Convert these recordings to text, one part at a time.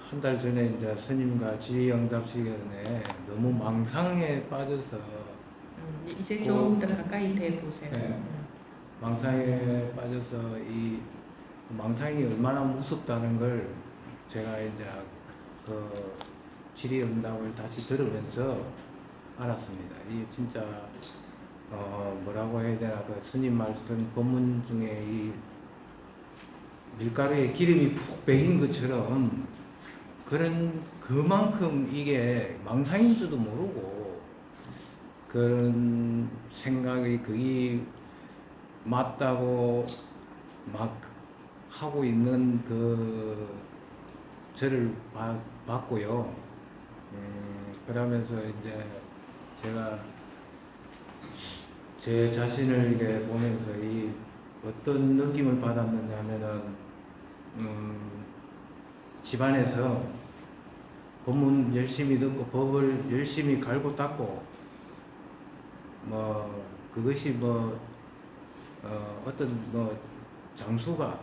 한 달 전에 이제 스님과 질의응답 시간에 너무 망상에 빠져서 이제 좀 더 가까이 대 보세요. 네, 망상에 빠져서 이 망상이 얼마나 무섭다는 걸 제가 이제 그 질의응답을 다시 들으면서 알았습니다. 이 진짜 뭐라고 해야 되나, 그 스님 말씀 본문 중에 이 밀가루에 기름이 푹 배긴 것처럼 그만큼 이게 망상인 줄도 모르고 그런 생각이 그게 맞다고 막 하고 있는 그 저를 봤고요. 그러면서 이제 제가 제 자신을 이게 보면서 이 어떤 느낌을 받았느냐 하면은 집안에서 법문 열심히 듣고 법을 열심히 갈고 닦고 뭐 그것이 뭐 어떤 뭐 장수가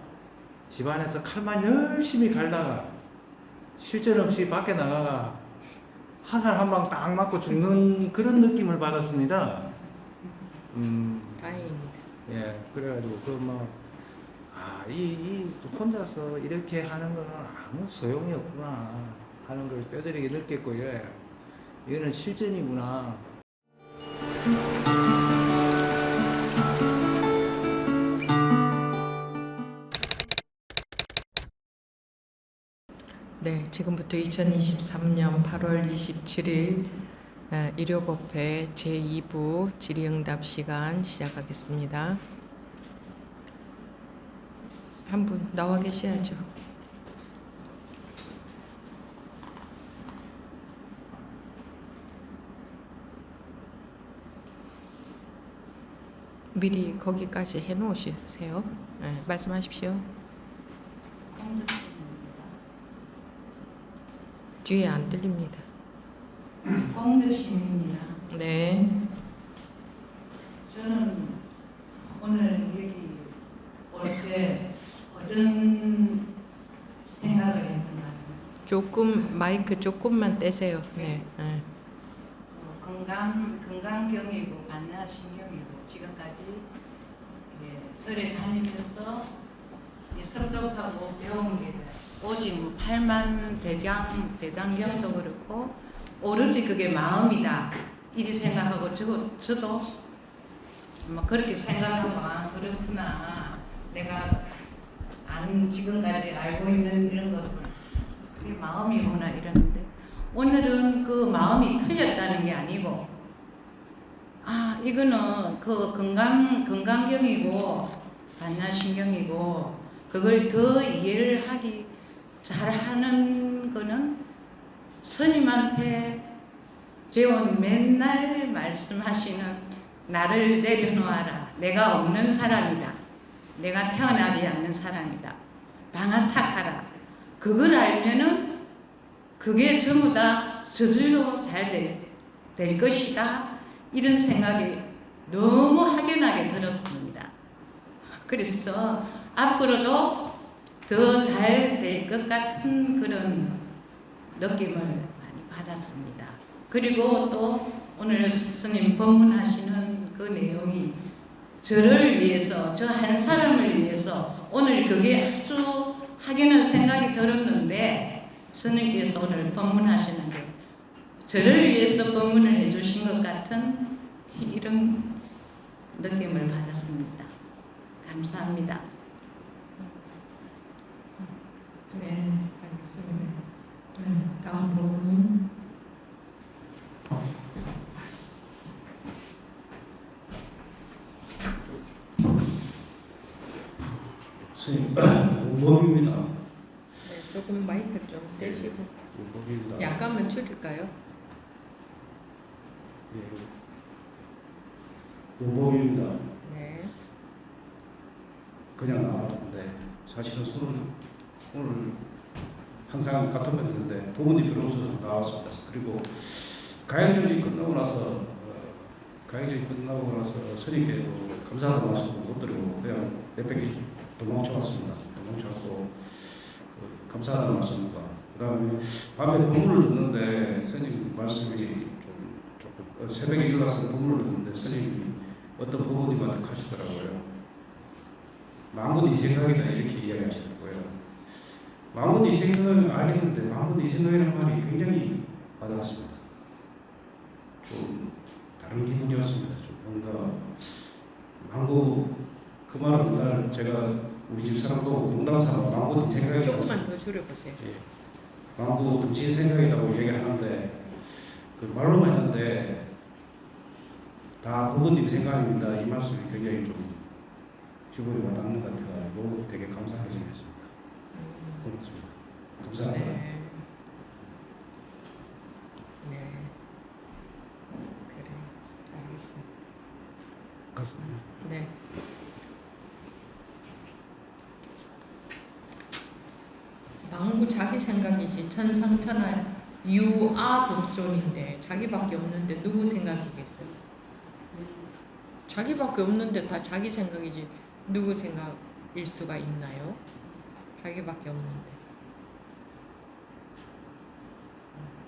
집안에서 칼만 열심히 갈다가 실전 없이 밖에 나가가 화살 한 방 딱 맞고 죽는 그런 느낌을 받았습니다. 다행입니다. 예, 그래가지고 이 혼자서 이렇게 하는 거는 아무 소용이 없구나 하는 걸 뼈저리게 느꼈고요. 이거는 실전이구나. 네, 지금부터 2023년 8월 27일 일요법회 제2부 질의응답 시간 시작하겠습니다. 한 분 나와 계셔야죠. 미리 거기까지 해놓으세요. 네, 말씀하십시오. 뒤에 안 들립니다. 공주심입니다. 네. 저는 오늘 여기 올 때 어떤 생각을 했는가 하면 마이크 조금만 떼세요. 네. 네. 건강경이고 반야신경이고 지금까지 절에 다니면서 섭렵하고 배운 게 오직 8만 대장경도 그렇고 오로지 그게 마음이다 이리 생각하고 저도 뭐 그렇게 생각하고 그렇구나 내가 지금까지 알고 있는 이런 거 그게 마음이구나 이러는데 오늘은 그 마음이 틀렸다는 게 아니고 이거는 그 건강경이고 반야신경이고 그걸 더 이해를 잘하는 거는 스님한테 배운 맨날 말씀하시는 나를 내려놓아라. 내가 없는 사람이다. 내가 태어나지 않는 사람이다. 방아착하라. 그걸 알면은 그게 전부 다 저절로 잘 될 것이다. 이런 생각이 너무 확연하게 들었습니다. 그래서 앞으로도 더 잘 될 것 같은 그런 느낌을 많이 받았습니다. 그리고 또 오늘 스님 법문하시는 그 내용이 저를 위해서, 저 한 사람을 위해서 오늘 그게 아주 확연한 생각이 들었는데 스님께서 오늘 법문하시는 게 저를 위해서 법문을 해주신 것 같은 이런 느낌을 받았습니다. 감사합니다. 네, 알겠습니다. 다음 부분. 스님, 우범입니다. 네, 조금 마이크 좀 떼시고 우법입니다. 약간만 줄일까요? 우범입니다. 네. 그냥 나왔는데 사실은 오늘 항상 같은 거 했는데 부모님 변호사로 나왔습니다. 그리고 가양정지 끝나고 나서 스님께도 감사하다는 말씀을 못 드리고 그냥 내빼기 도망쳐 왔습니다. 도망쳐 와서 감사하다는 말씀과 그다음에 밤에 법문을 듣는데 스님 말씀이 좀 조금 새벽에 일어나서 법문을 듣는데 스님이 어떤 부모님한테 하시더라고요. 마음은 네 생각이다 이렇게 이야기하시더라고요. 마음은 네 생각을 알겠는데 마음은 네 생각이라는 말이 굉장히 와닿았습니다. 좀 다른 기분이었습니다. 좀 뭔가 망고 그 말은 날 제가 우리 집 사람도 농담 삼아 망고 네 생각이다. 조금만 더 줄여보세요. 예. 망고 동신 생각이라고 얘기를 하는데 그 말로만 했는데 다 부모님 생각입니다. 이 말씀이 굉장히 좀 기분이 와닿는 것 같아가지고 되게 감사하게 생겼습니다. 고맙습니다. 감사합니다. 네. 네. 그래. 알겠습니다. 맞습니다. 네. 망구 자기 생각이지 천상천하 유아독존인데 자기밖에 없는데 누구 생각이겠어요? 자기밖에 없는데 다 자기 생각이지 누구 생각일 수가 있나요? 자기밖에 없는데.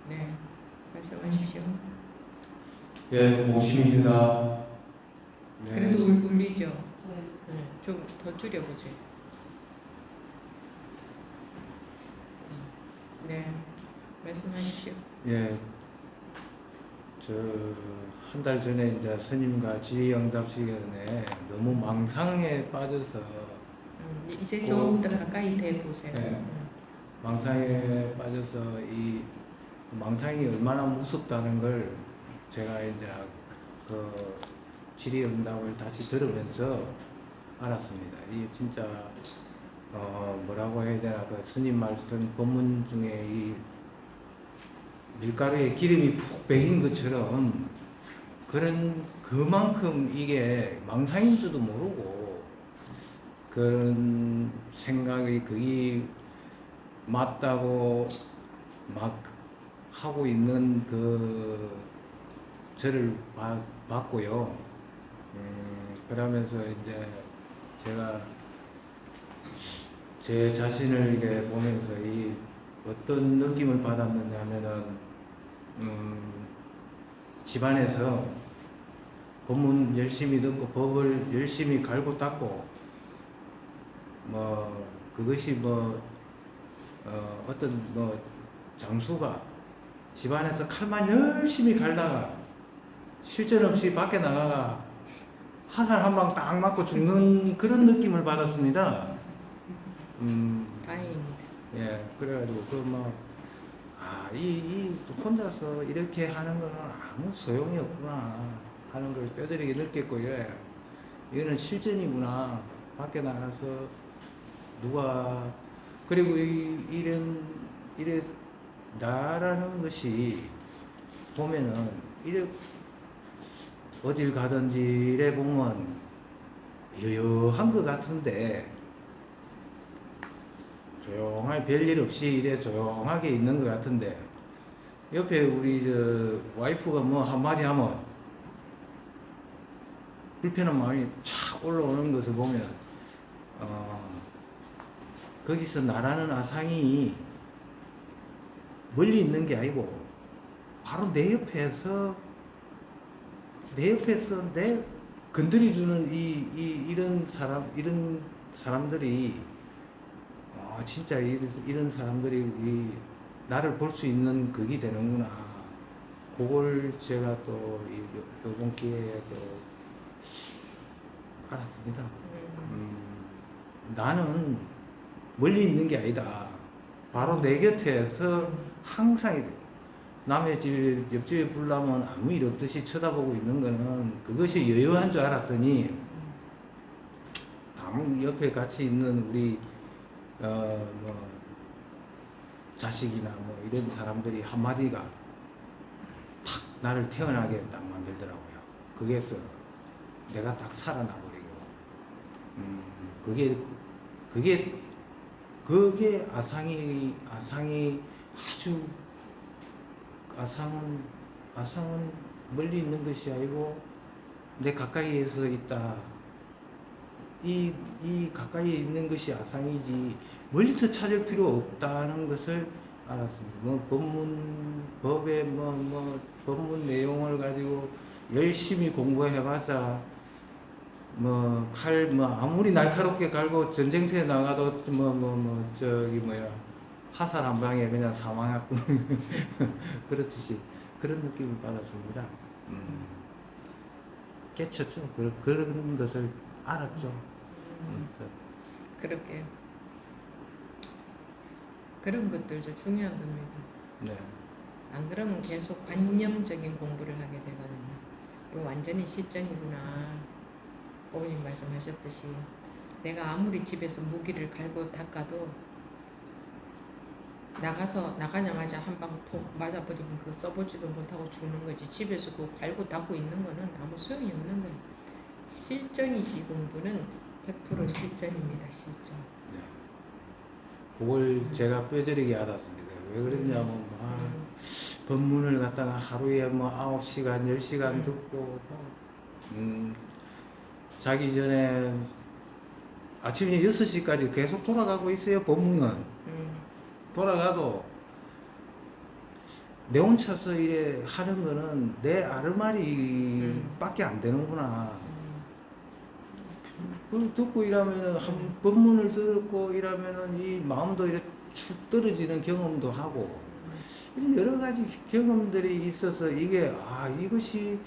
네, 말씀하십시오. 예, 공심입니다. 그래도 울리죠? 네, 좀 더 줄여보세요. 네, 말씀하십시오. 예, 저 한 달 전에 이제 스님과 질의응답 시간에 너무 망상에 빠져서 이제 좀 더 가까이 대 보세요. 네. 망상에 빠져서 이 망상이 얼마나 무섭다는 걸 제가 이제 그 질의응답을 다시 들으면서 알았습니다. 이 진짜 뭐라고 해야 되나 그 스님 말씀 법문 중에 이 밀가루에 기름이 푹 배긴 것처럼 그만큼 이게 망상인 줄도 모르고 그런 생각이 그게 맞다고 막 하고 있는 그 저를 봤고요. 그러면서 이제 제가 제 자신을 이렇게 보면서 이 어떤 느낌을 받았느냐 하면은 집안에서 법문 열심히 듣고 법을 열심히 갈고 닦고 뭐 그것이 뭐 어떤 뭐 장수가 집안에서 칼만 열심히 갈다가 실전 없이 밖에 나가가 화살 한 방 딱 맞고 죽는 그런 느낌을 받았습니다. 다행입니다. 예, 그래가지고 이 혼자서 이렇게 하는 거는 아무 소용이 없구나 하는 걸 뼈저리게 느꼈고요. 이거는 실전이구나. 밖에 나가서 누가 그리고 이래 나라는 것이 보면은 이래 어딜 가든지 이래 보면 여여한 것 같은데 조용하게 별일 없이 이래 조용하게 있는 것 같은데 옆에 우리 저 와이프가 뭐 한마디 하면 불편한 마음이 착 올라오는 것을 보면 거기서 나라는 아상이 멀리 있는 게 아니고 바로 내 옆에서 내 건드려주는 이런 사람들이 진짜 이런 사람들이 나를 볼 수 있는 그게 되는구나. 그걸 제가 또 이번 기회에 또 알았습니다. 나는 멀리 있는 게 아니다. 바로 내 곁에서 항상 남의 집 옆집에 불나면 아무 일 없듯이 쳐다보고 있는 거는 그것이 여유한 줄 알았더니 옆에 같이 있는 우리 뭐 자식이나 뭐 이런 사람들이 한마디가 탁 나를 태어나게 딱 만들더라고요. 거기에서 내가 딱 살아나 버리고 그게 아상이 아주 아상은 멀리 있는 것이 아니고 내 가까이에서 있다. 이 가까이에 있는 것이 아상이지 멀리서 찾을 필요 없다는 것을 알았습니다. 뭐 법의 법문 내용을 가지고 열심히 공부해봤자 아무리 날카롭게 갈고 전쟁터에 나가도 저기 화살 한 방에 그냥 사망하고 그렇듯이 그런 느낌을 받았습니다. 깨쳤죠. 그런 것을 알았죠. 그렇게 그런 것들도 중요한 겁니다. 네. 안 그러면 계속 관념적인 공부를 하게 되거든요. 이거 완전히 실전이구나. 고객님 말씀하셨듯이 내가 아무리 집에서 무기를 갈고 닦아도 나가자마자 한 방 푹 맞아버리면 그거 써보지도 못하고 죽는 거지. 집에서 그거 갈고 닦고 있는 거는 아무 소용이 없는 거예요. 실전이지 공부는 100% 실전입니다. 실전. 네. 그걸 제가 뼈저리게 알았습니다. 왜 그랬냐면 법문을 갖다가 하루에 9시간, 10시간 듣고 자기 전에 아침에 6시까지 계속 돌아가고 있어요. 법문은. 돌아가도 내 혼자서 이래 하는 거는 내 아르마리 밖에 안 되는구나. 그걸 듣고 이러면은 한 법문을 듣고 이러면은 이 마음도 이렇게 축 떨어지는 경험도 하고 이런 여러 가지 경험들이 있어서 이게 이것이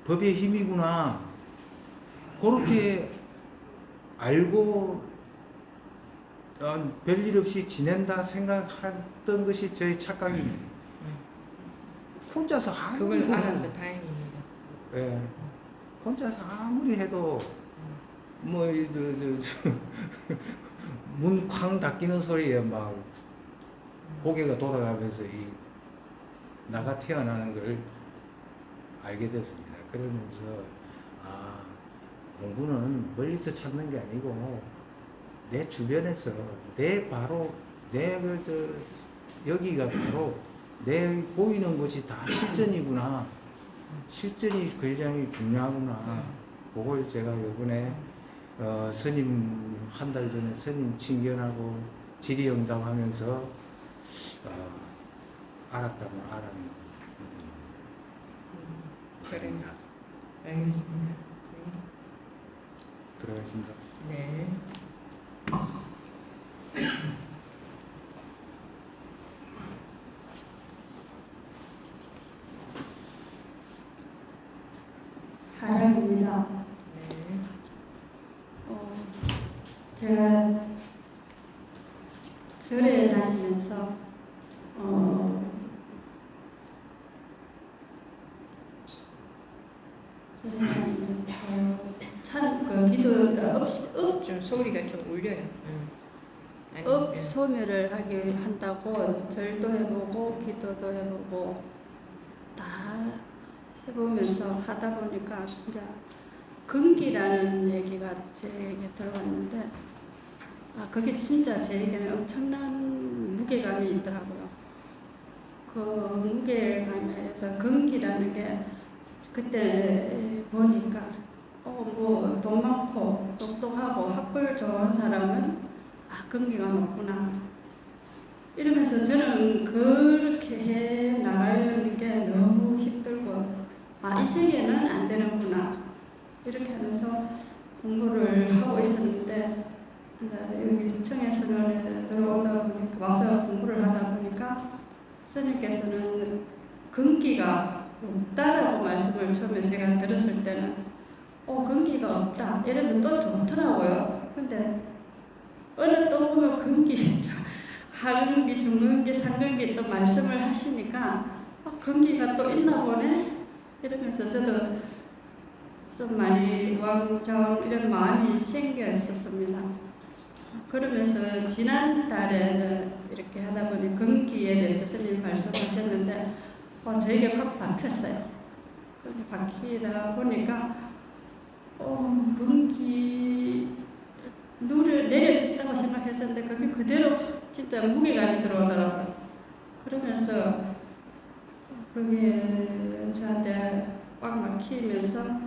법의 힘이구나. 그렇게 알고 별일 없이 지낸다 생각했던 것이 저의 착각입니다. 혼자서 아무리 그걸 알아서 다행입니다. 예, 혼자서 아무리 해도 문 쾅 닫히는 소리에 막 고개가 돌아가면서 나가 태어나는 걸 알게 됐습니다. 그러면서 공부는 멀리서 찾는 게 아니고 내 주변에서 여기가 바로 내 보이는 곳이 다 실전이구나. 실전이 굉장히 중요하구나. 그걸 제가 요번에 스님 한 달 전에 스님 친견하고 질의응답하면서 알았다면 알았는 그래. 알겠습니다. 들어가겠습니다. 네. 하랑입니다. 네. 제가 절에 다니면서 기도 좀 소리가 좀 울려요. 소멸을 하기 한다고 절도 해보고 기도도 해보고 다 해보면서 하다 보니까 진짜 근기라는 얘기가 제게 들어왔는데 그게 진짜 제게는 엄청난 무게감이 있더라고요. 그 무게감에서 근기라는 게 그때 보니까 돈 많고 똑똑하고 학벌 좋은 사람은 근기가 높구나 이러면서 저는 그렇게 해 나가려는 게 너무 힘들고 이 세계는 안 되는구나 이렇게 하면서 공부를 하고 있었는데 여기 청해선언에 들어오다 보니까 와서 공부를 하다 보니까 스님께서는 근기가 없다라고 말씀을 처음에 제가 들었을 때는 근기가 없다 이러면 또 좋더라고요. 근데 어느 또 보면 근기, 하근기, 중근기, 상근기 또 말씀을 하시니까 근기가 또 있나 보네 이러면서 저도 좀 많이 왕정 이런 마음이 생겨 있었습니다. 그러면서 지난달에 이렇게 하다 보니 근기에 대해서 스님이 말씀하셨는데 저에게 확 박혔어요. 박히다 보니까 근기 누를 내려졌다고 생각했었는데 그게 그대로 진짜 무게감이 들어오더라고요. 그러면서 그게 저한테 꽉 막히면서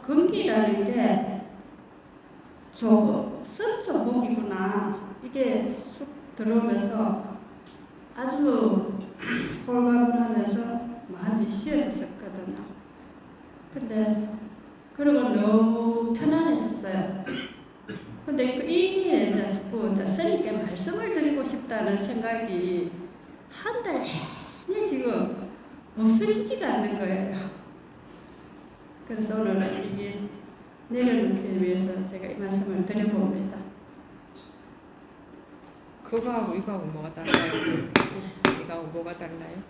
근기라는 게 선조복이구나 이게 쑥 들어오면서 아주 홀가분 하면서 마음이 쉬어졌었거든요. 근데 그러고 너무 편안했었어요. 근데 이게 이제 자꾸 이제 스님께 말씀을 드리고 싶다는 생각이 한 달 내내 지금 없어지지가 않는 거예요. 그래서 오늘 이게 내려놓기 위해서 제가 이 말씀을 드려봅니다. 그거하고 이거하고 뭐가 달라요? 이거하고 뭐가 달라요?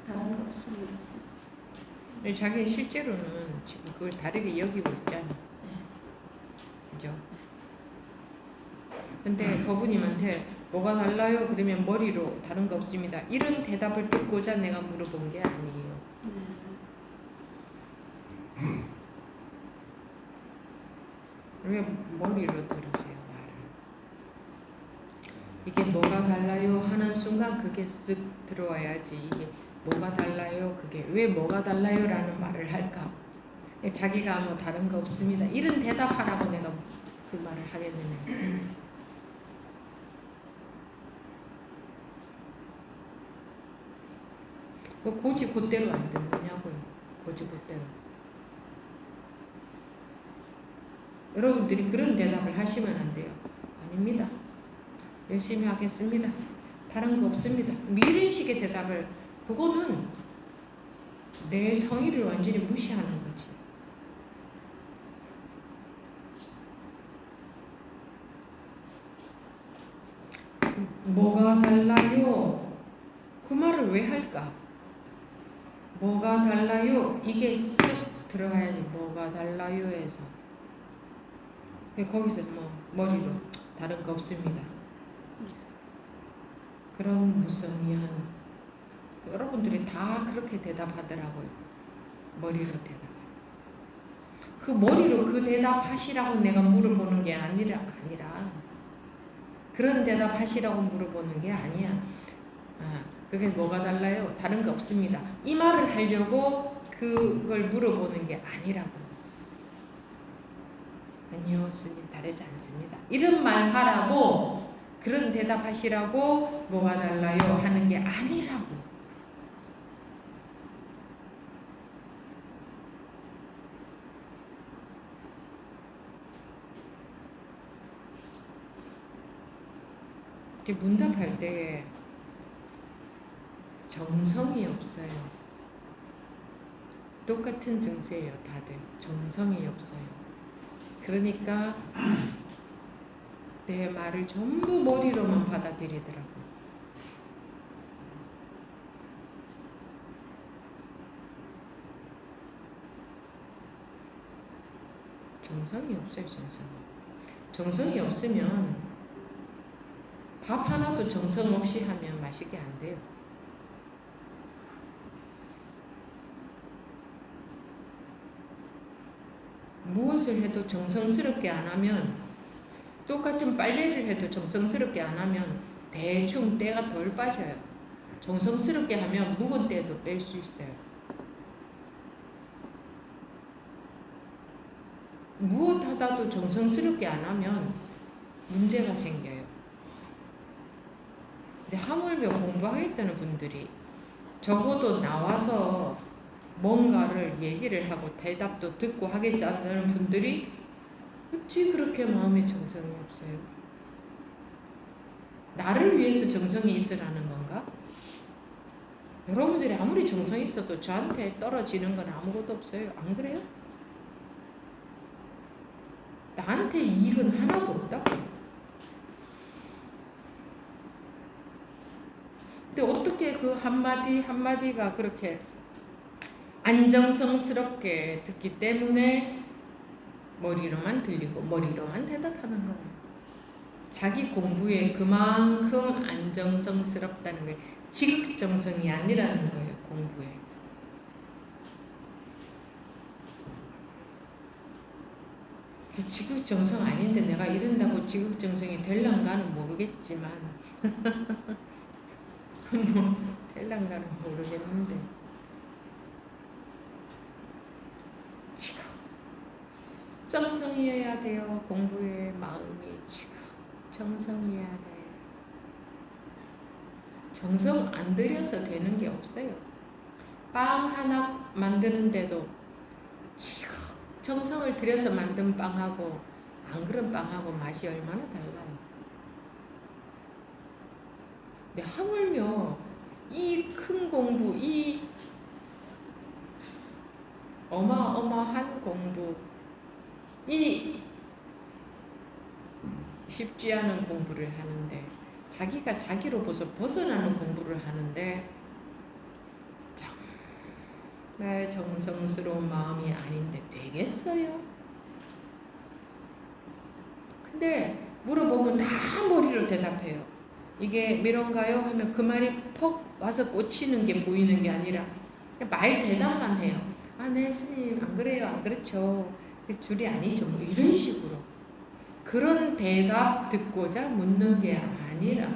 다른 거 없습니다. 근데 자기 실제로는 지금 그걸 다르게 여기고 있잖아. 그죠? 근데 법우님한테 뭐가 달라요? 그러면 머리로 다른 거 없습니다. 이런 대답을 듣고자 내가 물어본 게 아니에요. 왜 머리로 들으세요, 말을. 이게 뭐가 달라요? 하는 순간 그게 쓱 들어와야지. 이게 뭐가 달라요? 그게 왜 뭐가 달라요? 라는 말을 할까? 자기가 뭐 다른 거 없습니다. 이런 대답하라고 내가 그 말을 하게 되네요. 뭐 고지 곧대로 안 듣느냐고요. 고지 곧대로. 여러분들이 그런 대답을 하시면 안 돼요. 아닙니다. 열심히 하겠습니다. 다른 거 없습니다. 이런 식의 대답을, 그거는 내 성의를 완전히 무시하는 거지. 뭐가 달라요? 그 말을 왜 할까? 뭐가 달라요? 이게 쓱 들어가야지. 뭐가 달라요? 해서 거기서 뭐 머리로 다른 거 없습니다. 그런 무성의한, 여러분들이 다 그렇게 대답하더라고요. 머리로 대답. 그 머리로 그 대답하시라고 내가 물어보는 게 아니라 그런 대답하시라고 물어보는 게 아니야. 그게 뭐가 달라요? 다른 거 없습니다. 이 말을 하려고 그걸 물어보는 게 아니라고. 아니요, 스님, 다르지 않습니다. 이런 말 하라고, 그런 대답하시라고 뭐가 달라요? 하는 게 아니라고. 문답할 때 정성이 없어요. 똑같은 증세예요, 다들. 정성이 없어요. 그러니까 내 말을 전부 머리로만 받아들이더라고요. 정성이 없어요, 정성이. 정성이 없으면 밥 하나도 정성 없이 하면 맛있게 안 돼요. 무엇을 해도 정성스럽게 안 하면, 똑같은 빨래를 해도 정성스럽게 안 하면 대충 때가 덜 빠져요. 정성스럽게 하면 묵은 때도 뺄 수 있어요. 무엇 하다도 정성스럽게 안 하면 문제가 생겨요. 근데 하물며 공부하겠다는 분들이 적어도 나와서 뭔가를 얘기를 하고 대답도 듣고 하겠지 않는 분들이 어찌 그렇게 마음에 정성이 없어요? 나를 위해서 정성이 있으라는 건가? 여러분들이 아무리 정성이 있어도 저한테 떨어지는 건 아무것도 없어요. 안 그래요? 나한테 이익은 하나도 없다고. 근데 어떻게 그 한마디 한마디가 그렇게 안정성스럽게 듣기 때문에 머리로만 들리고 머리로만 대답하는 거예요. 자기 공부에 그만큼 안정성스럽다는 게 지극정성이 아니라는 거예요. 공부에. 지극정성 아닌데 내가 이런다고 지극정성이 될란가는 모르겠지만 뭐 될란가는 모르겠는데 지극정성이어야 돼요. 공부에 마음이 지극정성. 정성해야 돼. 정성 안 들여서 되는 게 없어요. 빵 하나 만드는데도 지극 정성을 들여서 만든 빵하고 안 그런 빵하고 맛이 얼마나 달라요. 근데 하물며 이 큰 공부, 이 어마어마한 공부, 이 쉽지 않은 공부를 하는데 자기가 자기로 벗어나는 공부를 하는데 정말 정성스러운 마음이 아닌데 되겠어요? 근데 물어보면 다 머리로 대답해요. 이게 미론가요? 하면 그 말이 퍽 와서 꽂히는 게 보이는 게 아니라 그냥 말 대답만 해요. 아, 네, 스님, 안 그래요, 안 그렇죠. 줄이 아니죠. 뭐 이런 식으로. 그런 대답 듣고자 묻는 게 아니라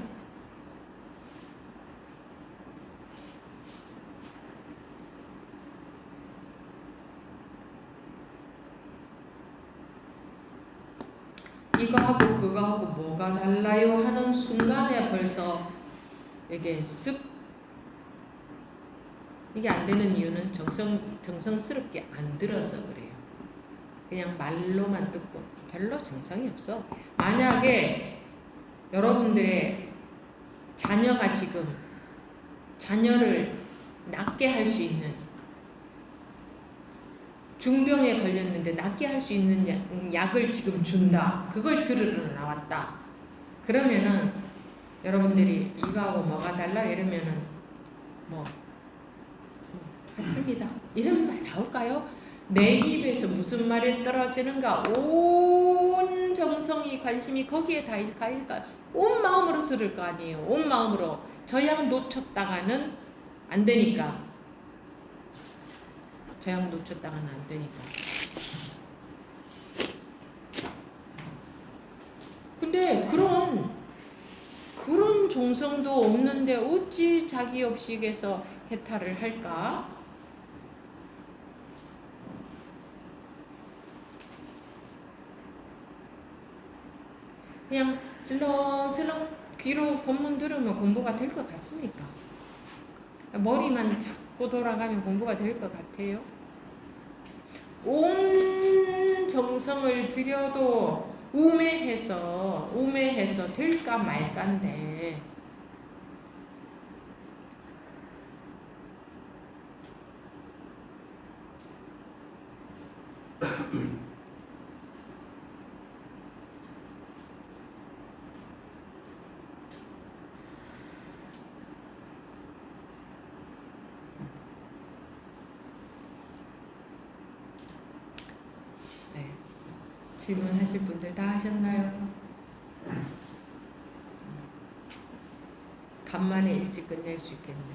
이거하고 그거하고 뭐가 달라요 하는 순간에 벌써 이게 쓱 이게 안 되는 이유는 정성스럽게 안 들어서 그래요. 그냥 말로만 듣고 별로 정성이 없어. 만약에 여러분들의 자녀가 지금 자녀를 낫게 할 수 있는 중병에 걸렸는데 낫게 할 수 있는 약을 지금 준다. 그걸 들으러 나왔다. 그러면은 여러분들이 이거하고 뭐가 달라? 이러면은 뭐 같습니다. 이런 말 나올까요? 내 입에서 무슨 말이 떨어지는가? 온 정성이 관심이 거기에 다 가니까 온 마음으로 들을 거 아니에요. 온 마음으로 저양 놓쳤다가는 안 되니까. 저양 놓쳤다가는 안 되니까. 근데 그런 정성도 없는데 어찌 자기 역식에서 해탈을 할까? 그냥 슬렁슬렁 귀로 본문 들으면 공부가 될 것 같습니까? 머리만 자꾸 돌아가면 공부가 될 것 같아요? 온 정성을 들여도 우매해서 될까 말까인데 네. 질문하실 분들 다 하셨나요? 간만에 일찍 끝낼 수 있겠네.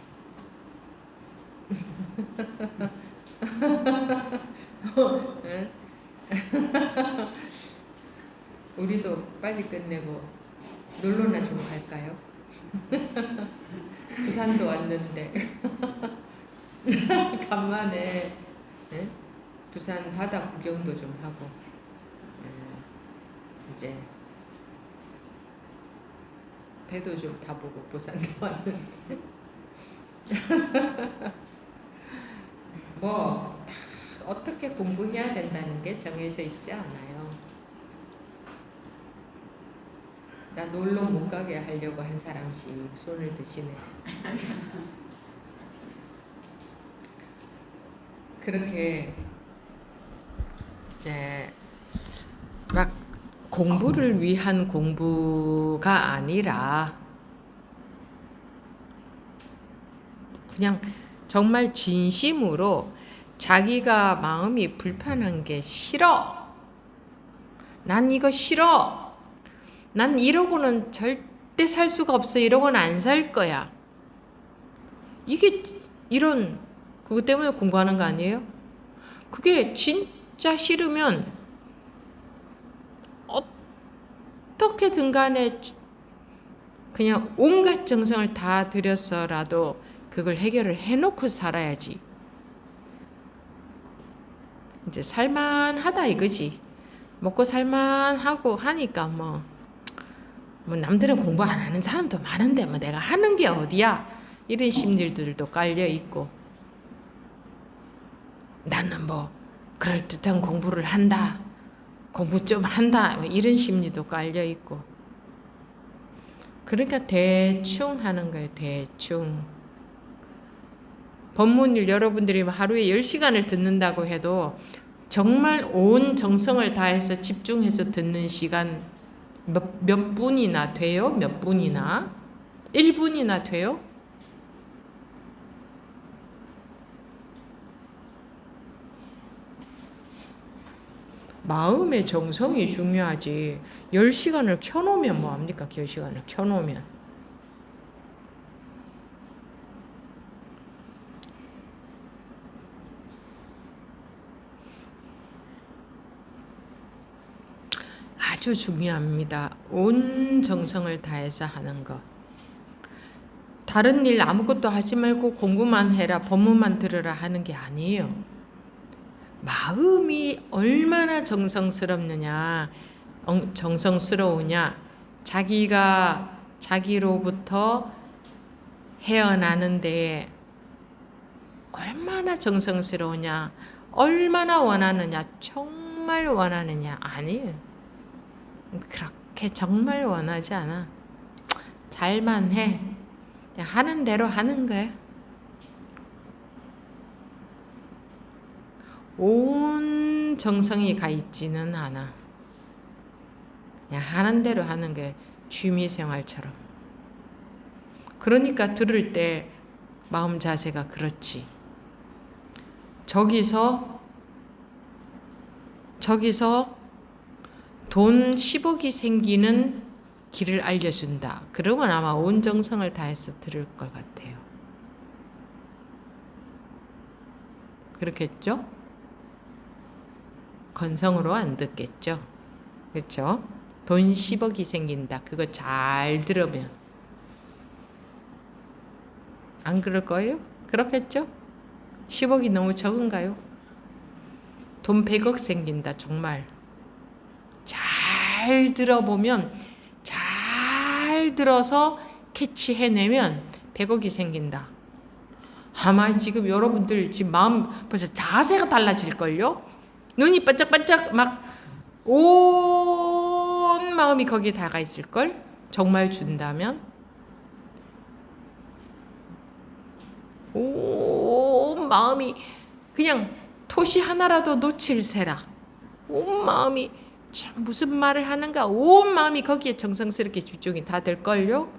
우리도 빨리 끝내고 놀러나 좀 갈까요? 부산도 왔는데 간만에 부산 바다 구경도 좀 하고 이제 배도 좀 타보고 부산도 왔는데 뭐 어떻게 공부해야 된다는 게 정해져 있지 않아요. 나 놀러 못 가게 하려고 한 사람씩 손을 드시네. 그렇게 이제 막 공부를 위한 공부가 아니라 그냥 정말 진심으로 자기가 마음이 불편한 게 싫어. 난 이거 싫어. 난 이러고는 절대 살 수가 없어. 이러고는 안 살 거야. 이게 이런 그것 때문에 공부하는 거 아니에요? 그게 진짜 싫으면 어떻게든 간에 그냥 온갖 정성을 다 들여서라도 그걸 해결을 해놓고 살아야지. 이제 살만하다 이거지. 먹고 살만하고 하니까 뭐 뭐 남들은 공부 안 하는 사람도 많은데 뭐 내가 하는 게 어디야? 이런 심리들도 깔려 있고, 나는 뭐 그럴듯한 공부를 한다, 공부 좀 한다, 뭐 이런 심리도 깔려 있고. 그러니까 대충 하는 거예요. 대충. 법문을 여러분들이 하루에 10시간을 듣는다고 해도 정말 온 정성을 다해서 집중해서 듣는 시간 몇 분이나 돼요? 몇 분이나? 1분이나 돼요? 마음의 정성이 중요하지. 10시간을 켜놓으면 뭐합니까? 10시간을 켜놓으면. 아주 중요합니다. 온 정성을 다해서 하는 거. 다른 일 아무것도 하지 말고 공부만 해라, 법문만 들으라 하는 게 아니에요. 마음이 얼마나 정성스럽느냐, 정성스러우냐, 자기가 자기로부터 헤어나는데 얼마나 정성스러우냐, 얼마나 원하느냐, 정말 원하느냐. 아니에요. 그렇게 정말 원하지 않아. 잘만 해. 그냥 하는 대로 하는 거야. 온 정성이 가 있지는 않아. 그냥 하는 대로 하는 게 취미생활처럼. 그러니까 들을 때 마음 자세가 그렇지. 저기서 돈 10억이 생기는 길을 알려준다. 그러면 아마 온 정성을 다해서 들을 것 같아요. 그렇겠죠? 건성으로 안 듣겠죠? 그렇죠? 돈 10억이 생긴다. 그거 잘 들으면. 안 그럴 거예요? 그렇겠죠? 10억이 너무 적은가요? 돈 100억 생긴다. 정말. 잘 들어보면, 잘 들어서 캐치해내면 100억이 생긴다. 아마 지금 여러분들 지금 마음 벌써 자세가 달라질걸요? 눈이 반짝반짝 막 온 마음이 거기에 다가 있을걸? 정말 준다면? 온 마음이 그냥 토시 하나라도 놓칠세라. 온 마음이 참 무슨 말을 하는가, 온 마음이 거기에 정성스럽게 집중이 다 될걸요?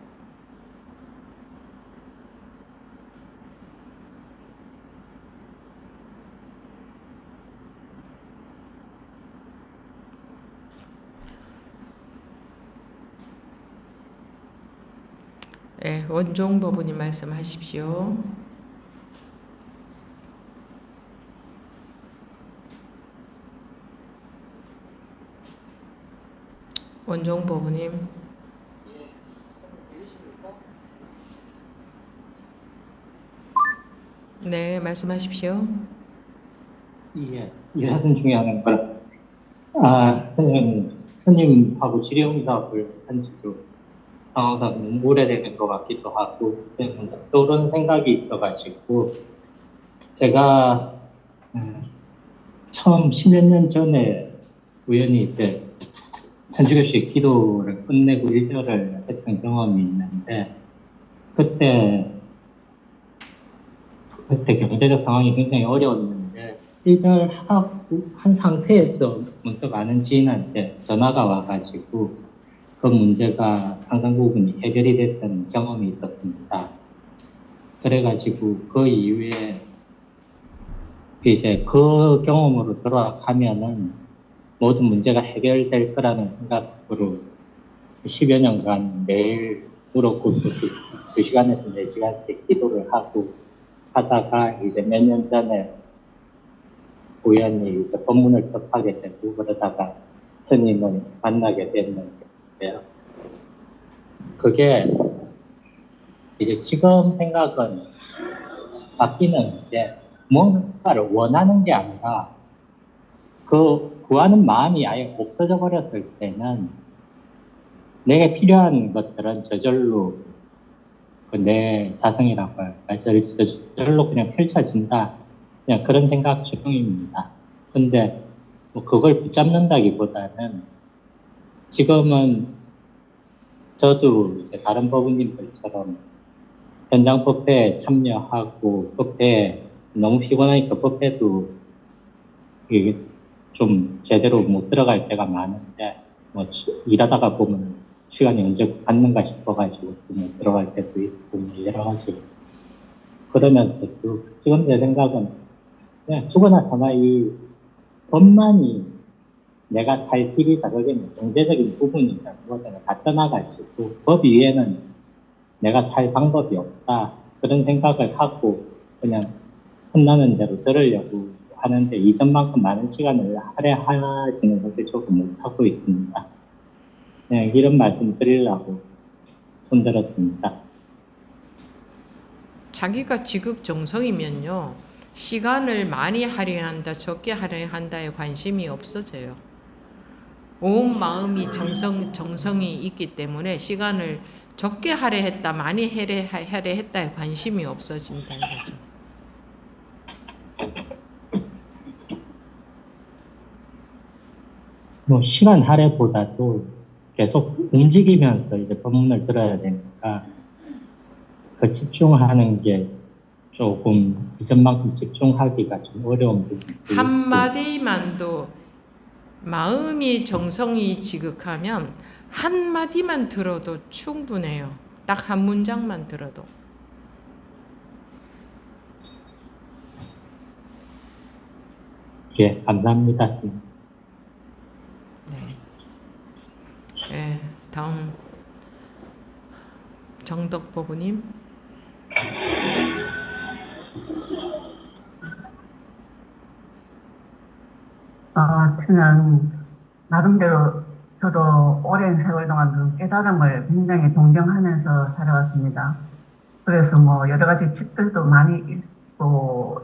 네, 원종 법원님 말씀하십시오. 원종 법원님. 네, 말씀하십시오. 예, 일하는 중에 하나가, 스님하고 지령사업을 한 지도 상황상 너무 오래되는 것 같기도 하고, 그런 생각이 있어가지고, 제가, 처음 10몇 년 전에 우연히 이제 천주교식 기도를 끝내고 일절을 했던 경험이 있는데, 그때 경제적 상황이 굉장히 어려웠는데, 일절 하고 한 상태에서 문득 아는 지인한테 전화가 와가지고 그 문제가 상당 부분이 해결이 됐던 경험이 있었습니다. 그래가지고 그 이후에 이제 그 경험으로 돌아가면은 모든 문제가 해결될 거라는 생각으로 10여 년간 매일 그렇고 2시간에서 4시간씩 기도를 하고 하다가 이제 몇 년 전에 우연히 이제 법문을 접하게 되고 그러다가 스님을 만나게 됐는데요. 그게 이제 지금 생각은 바뀌는 게 뭔가를 원하는 게 아니라 그 구하는 마음이 아예 없어져 버렸을 때는 내게 필요한 것들은 저절로 내 자성이라고 할까, 저절로 그냥 펼쳐진다. 그냥 그런 생각 중입니다. 근데 뭐 그걸 붙잡는다기보다는 지금은 저도 이제 다른 법원님들처럼 현장 법회에 참여하고 법회에 너무 피곤하니까 법회도 이게 좀 제대로 못 들어갈 때가 많은데 뭐 일하다가 보면 시간이 언제 갔는가 싶어가지고 못 들어갈 때도 있고 뭐 여러 가지 그러면서도 지금 제 생각은 그냥 죽어나 사나 이 법만이 내가 살 길이다. 그게 뭐 경제적인 부분이다. 그거잖아. 다 떠나가지고 법 위에는 내가 살 방법이 없다. 그런 생각을 하고 그냥 끝나는 대로 들으려고 하는데 이전만큼 많은 시간을 할애하지는 것을 조금 못하고 있습니다. 그냥 이런 말씀 드리려고 손들었습니다. 자기가 지극정성이면요, 시간을 많이 할애한다, 적게 할애한다에 관심이 없어져요. 온 마음이 정성이 있기 때문에 시간을 적게 할애했다, 많이 할애했다에 관심이 없어진다는 거죠. 뭐 시간 할애보다도 계속 움직이면서 이제 법문을 들어야 되니까 그 집중하는 게 조금 이전만큼 집중하기가 좀 어려운 부분이 있고 한마디만도 마음이 정성이 지극하면 한마디만 들어도 충분해요. 딱 한 문장만 들어도. 예, 감사합니다. 선생님. 네. 네, 다음 정덕 법우님. 저는 나름대로 저도 오랜 세월 동안 그 깨달음을 굉장히 동경하면서 살아왔습니다. 그래서 뭐 여러 가지 책들도 많이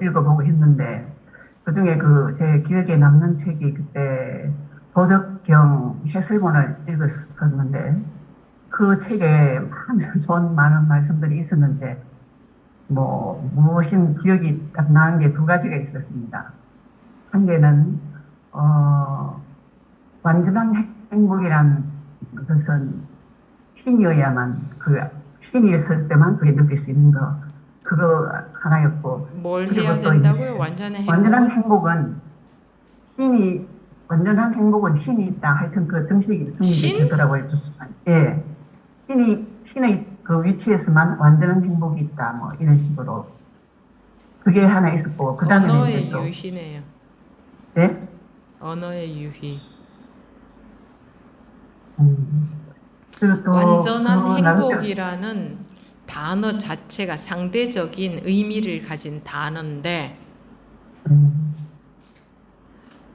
읽어보고 했는데 그중에 그 제 기억에 남는 책이 그때 도덕경 해설본을 읽었었는데 그 책에 좋은 많은 말씀들이 있었는데 뭐 무엇이 기억이 딱 나는 게 두 가지가 있었습니다. 한 개는 완전한 행복이란 것은 신이어야만 신이 있을 때만 그게 느낄 수 있는 거 그거 하나였고 뭘 그리고 해야 또 된다고요? 완전한 완전한 행복은 신이 있다. 하여튼 그 등식이 신? 되더라고요. 예. 신의 그 위치에서만 완전한 행복이 있다. 뭐 이런 식으로. 그게 하나 있었고, 그 다음에 언어의 이제 또. 유희네요. 네? 언어의 유희. 그리고 또. 완전한 행복이라는 단어 자체가 상대적인 의미를 가진 단어인데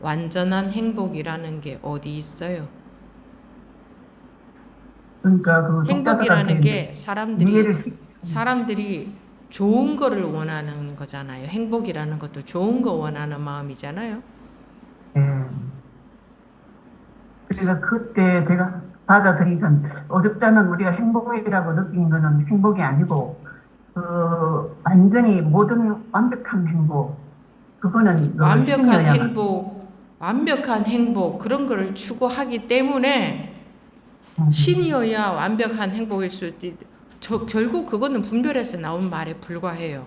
완전한 행복이라는 게 어디 있어요? 그러니까 그 행복이라는 게 이해를 사람들이 좋은 거를 원하는 거잖아요. 행복이라는 것도 좋은 거 원하는 마음이잖아요. 예. 그래서 그때 제가 받아들이던 어줍잖은 우리가 행복이라고 느낀 거는 행복이 아니고 완전히 모든 완벽한 행복 그거는 완벽한 행복 그런 거를 추구하기 때문에 신이어야 완벽한 행복일 수 결국 그거는 분별해서 나온 말에 불과해요.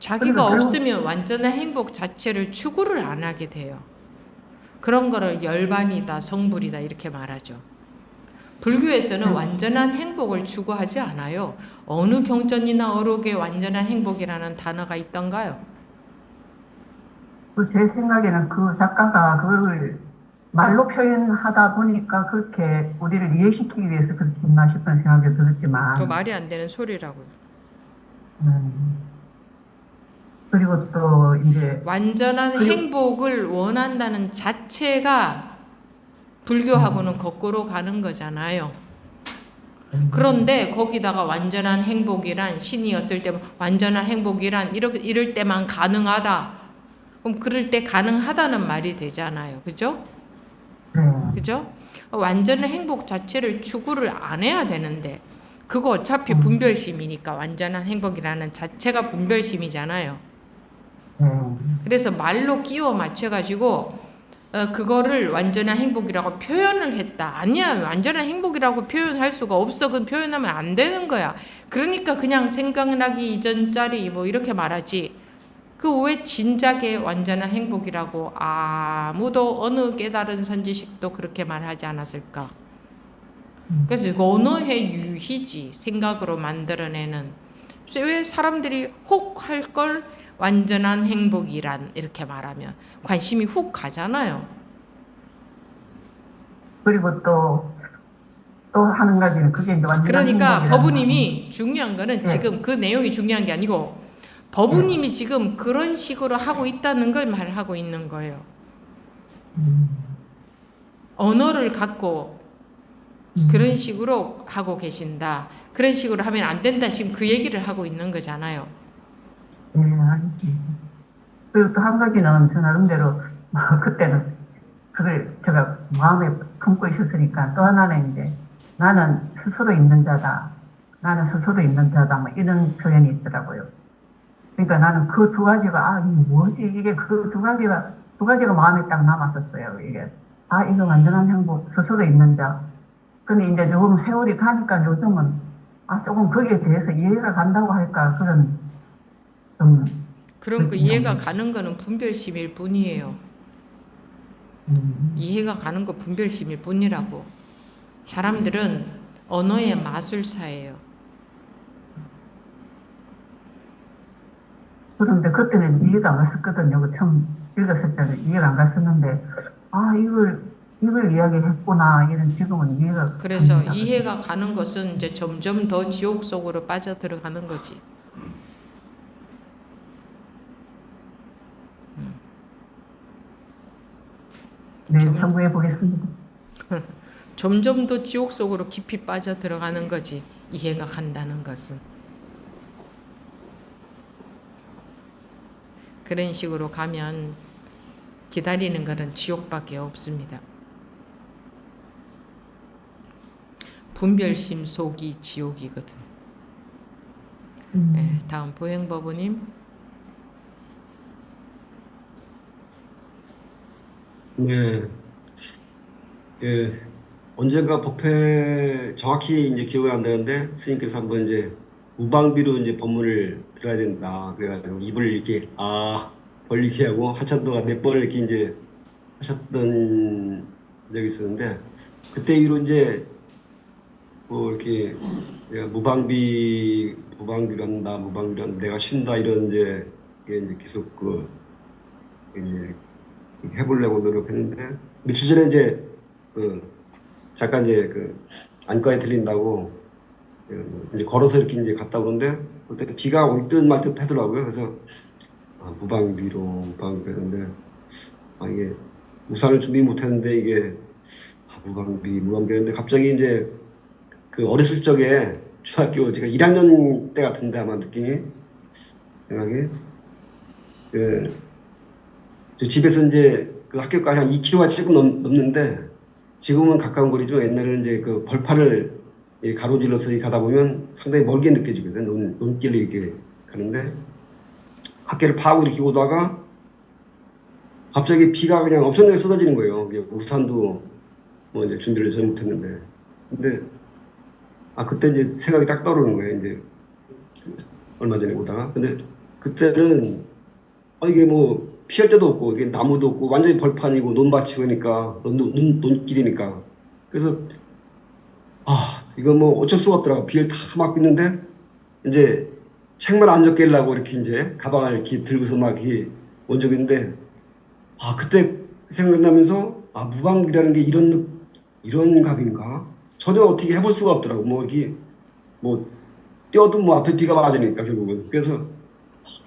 자기가 없으면 완전한 행복 자체를 추구를 안 하게 돼요. 그런 거를 열반이다, 성불이다 이렇게 말하죠. 불교에서는 완전한 행복을 추구하지 않아요. 어느 경전이나 어록에 완전한 행복이라는 단어가 있던가요? 제 생각에는 그 작가가 그걸 말로 표현하다 보니까 그렇게 우리를 이해시키기 위해서 그렇게 했나 싶은 생각이 들었지만 그 말이 안 되는 소리라고요. 그리고 또 이제 완전한 행복을 원한다는 자체가 불교하고는 거꾸로 가는 거잖아요. 그런데 거기다가 완전한 행복이란 신이었을 때 완전한 행복이란 이럴 때만 가능하다. 그럼 그럴 때 가능하다는 말이 되잖아요. 그죠? 그죠? 완전한 행복 자체를 추구를 안 해야 되는데 그거 어차피 분별심이니까 완전한 행복이라는 자체가 분별심이잖아요. 그래서 말로 끼워 맞춰가지고 그거를 완전한 행복이라고 표현을 했다. 아니야, 완전한 행복이라고 표현할 수가 없어. 그건 표현하면 안 되는 거야. 그러니까 그냥 생각나기 이전짜리 뭐 이렇게 말하지. 그 왜 진작에 완전한 행복이라고 아무도 어느 깨달은 선지식도 그렇게 말하지 않았을까? 그래서 이거 언어의 유희지, 생각으로 만들어내는. 왜 사람들이 혹 할 걸 완전한 행복이란 이렇게 말하면 관심이 훅 가잖아요. 그리고 또 하는 가지는 그게 이제 완전 그러니까 법우님이 중요한 거는 네. 지금 그 내용이 중요한 게 아니고 법우님이 지금 그런 식으로 하고 있다는 걸 말하고 있는 거예요. 언어를 갖고 그런 식으로 하고 계신다. 그런 식으로 하면 안 된다. 지금 그 얘기를 하고 있는 거잖아요. 네, 알겠습니다. 그리고 또 한 가지는 저 나름대로 그때는 그걸 제가 마음에 품고 있었으니까 또 하나는 이제 나는 스스로 있는 자다. 나는 스스로 있는 자다. 뭐 이런 표현이 있더라고요. 그러니까 나는 그 두 가지가 이게 뭐지? 이게 그 두 가지가 마음에 딱 남았었어요. 이게 이거 완전한 행복, 스스로 있는 자. 근데 이제 조금 세월이 가니까 요즘은 조금 거기에 대해서 이해가 간다고 할까 그런 좀 그런 거 이해가 가는 거는 분별심일 뿐이에요. 이해가 가는 거 분별심일 뿐이라고. 사람들은 언어의 마술사예요. 그런데 그때는 이해가 안 갔었거든요. 그 처음 읽었을 때는 이해가 안 갔었는데 이걸 이야기했구나. 이런 지금은 이해가 그래서 갑니다. 이해가 가는 것은 이제 점점 더 지옥 속으로 빠져들어가는 거지. 네, 참고해 보겠습니다. 점점 더 지옥 속으로 깊이 빠져들어가는 거지. 이해가 간다는 것은. 그런 식으로 가면 기다리는 것은 지옥밖에 없습니다. 분별심 속이 지옥이거든. 네, 다음 보행법우님. 네, 언젠가 법회 정확히 이제 기억이 안 나는데 스님께서 한번 이제 무방비로 이제 법문을 들어야 된다. 그래가지고 입을 이렇게 벌리게 하고 한참 동안 몇 번을 이렇게 이제 하셨던 적이 있었는데 그때 이후로 이제 뭐 이렇게 내가 무방비로 한다, 내가 쉰다 이런 이제 계속 이제 해보려고 노력했는데 며칠 전에 이제 잠깐 이제 안과에 들린다고 이제 걸어서 이렇게 이제 갔다 오는데 그때 비가 올 듯 말 듯 하더라고요. 그래서 무방비로 했는데 이게 우산을 준비 못했는데 이게 무방비 했는데 갑자기 이제 그 어렸을 적에 중학교 제가 1학년 때 같은데 아마 느낌이 생각이 저 집에서 이제 그 학교까지 한 2km가 조금 넘는데 지금은 가까운 거리죠. 옛날에는 이제 그 벌판을 가로질러서 가다 보면 상당히 멀게 느껴지거든. 논길로 이렇게 가는데 학교를 파고 이렇게 오다가 갑자기 비가 그냥 엄청나게 쏟아지는 거예요. 우산도 뭐 이제 준비를 전혀 못했는데 근데 그때 이제 생각이 딱 떠오르는 거예요. 이제 얼마 전에 오다가 근데 그때는 이게 뭐 피할 데도 없고 이게 나무도 없고 완전히 벌판이고 논밭이고 그러니까 논길이니까 그래서 이건 뭐 어쩔 수가 없더라고. 비를 다 맞고 있는데 이제 책만 안 적게려고 이렇게 이제 가방을 이렇게 들고서 막 이렇게 온 적이 있는데 그때 생각나면서 무방비라는 게 이런 값인가 전혀 어떻게 해볼 수가 없더라고. 뭐 이렇게 뭐 뛰어도 뭐 앞에 비가 맞으니까 결국은 그래서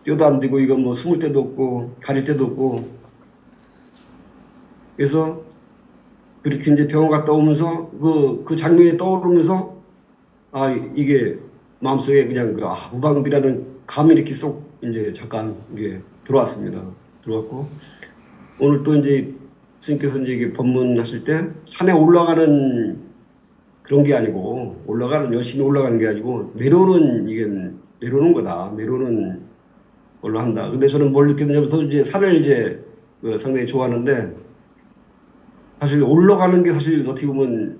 뛰어도 안 되고 이건 뭐 숨을 데도 없고 가릴 데도 없고 그래서 그렇게 이제 병원 갔다 오면서 그 장면이 떠오르면서 이게 마음속에 그냥 무방비라는 감이 이렇게 쏙 이제 잠깐 이게 들어왔습니다. 들어왔고 오늘 또 이제 스님께서 이제 이게 법문하실 때 산에 올라가는 그런 게 아니고 열심히 올라가는 게 아니고 내려오는 거다. 내려오는 걸로 한다. 근데 저는 뭘 느꼈냐면 저 이제 산을 이제 상당히 좋아하는데 사실 올라가는 게 사실 어떻게 보면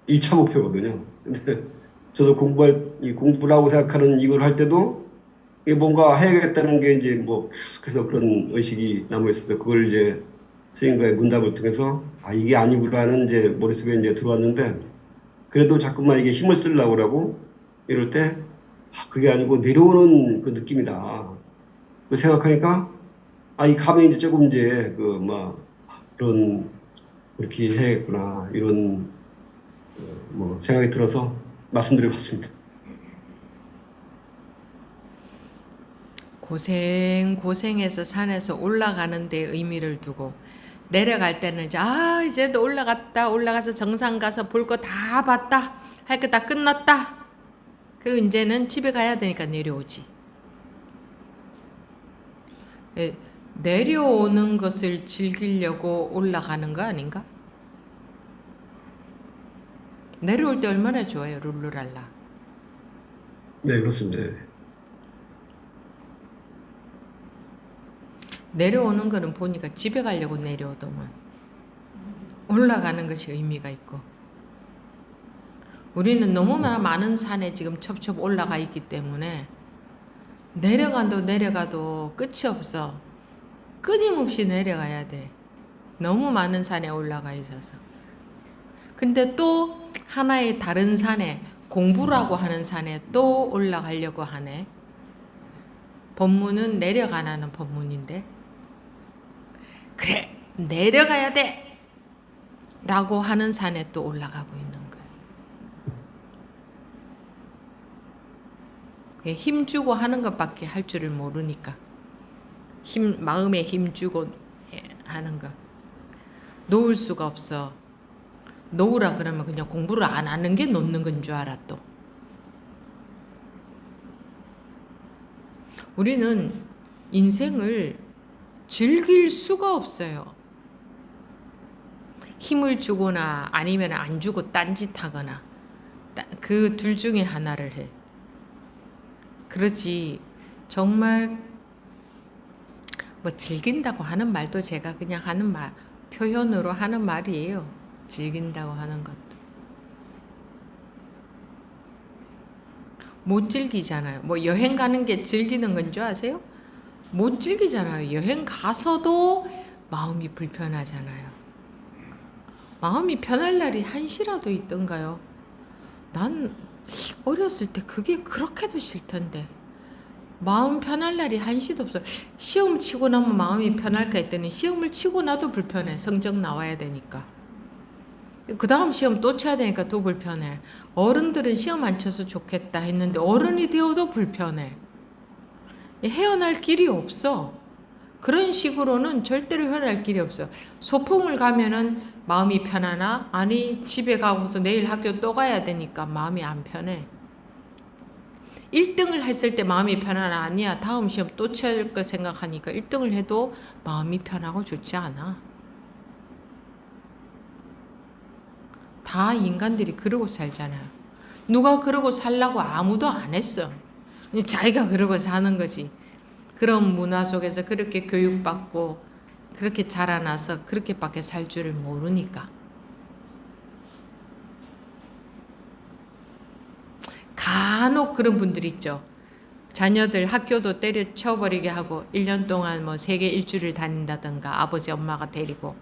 1차 목표거든요. 근데 저도 공부라고 생각하는 이걸 할 때도 이게 뭔가 해야겠다는 게 이제 뭐 계속해서 그런 의식이 남아있어서 그걸 이제 스님과의 문답을 통해서 이게 아니구나는 이제 머릿속에 이제 들어왔는데 그래도 자꾸만 이게 힘을 쓰려고 그러고 이럴 때 그게 아니고 내려오는 그 느낌이다. 그 생각하니까 이 감이 이제 조금 이제 그런 그렇게 해야겠구나 이런 뭐 생각이 들어서 말씀드려봤습니다. 고생해서 산에서 올라가는 데 의미를 두고 내려갈 때는 이제도 올라가서 정상 가서 볼 거 다 봤다, 할 거 다 끝났다, 그리고 이제는 집에 가야 되니까 내려오지. 내려오는 것을 즐기려고 올라가는 거 아닌가? 내려올 때 얼마나 좋아요, 룰루랄라. 네, 그렇습니다. 내려오는 거는 보니까 집에 가려고 내려오더만 올라가는 것이 의미가 있고, 우리는 너무나 많은 산에 지금 첩첩 올라가 있기 때문에 내려가도 끝이 없어. 끊임없이 내려가야 돼. 너무 많은 산에 올라가 있어서. 근데 또 하나의 다른 산에, 공부라고 하는 산에 또 올라가려고 하네. 법문은 내려가라는 법문인데, 그래 내려가야 돼 라고 하는 산에 또 올라가고 있는 거예요. 힘 주고 하는 것밖에 할 줄을 모르니까, 마음에 힘 주고 하는 거 놓을 수가 없어. 놓으라 그러면 그냥 공부를 안 하는 게 놓는 건 줄 알아. 또 우리는 인생을 즐길 수가 없어요. 힘을 주거나 아니면 안 주고 딴짓하거나 그 둘 중에 하나를 해. 그렇지 정말 뭐 즐긴다고 하는 말도 제가 그냥 하는 말, 표현으로 하는 말이에요. 즐긴다고 하는 것도 못 즐기잖아요. 뭐 여행 가는 게 즐기는 건 줄 아세요? 못 즐기잖아요. 여행 가서도 마음이 불편하잖아요. 마음이 편할 날이 한시라도 있던가요? 난 어렸을 때 그게 그렇게도 싫던데 마음 편할 날이 한시도 없어요. 시험 치고 나면 마음이 편할까 했더니 시험을 치고 나도 불편해. 성적 나와야 되니까. 그 다음 시험 또 쳐야 되니까 또 불편해. 어른들은 시험 안 쳐서 좋겠다 했는데 어른이 되어도 불편해. 헤어날 길이 없어. 그런 식으로는 절대로 헤어날 길이 없어. 소풍을 가면은 마음이 편하나? 아니 집에 가고서 내일 학교 또 가야 되니까 마음이 안 편해. 1등을 했을 때 마음이 편하나? 아니야. 다음 시험 또 쳐야 될 거 생각하니까 1등을 해도 마음이 편하고 좋지 않아. 다 인간들이 그러고 살잖아요. 누가 그러고 살라고 아무도 안 했어. 자기가 그러고 사는 거지. 그런 문화 속에서 그렇게 교육받고 그렇게 자라나서 그렇게밖에 살 줄을 모르니까. 간혹 그런 분들 있죠. 자녀들 학교도 때려쳐버리게 하고 1년 동안 뭐 세계 일주를 다닌다든가 아버지 엄마가 데리고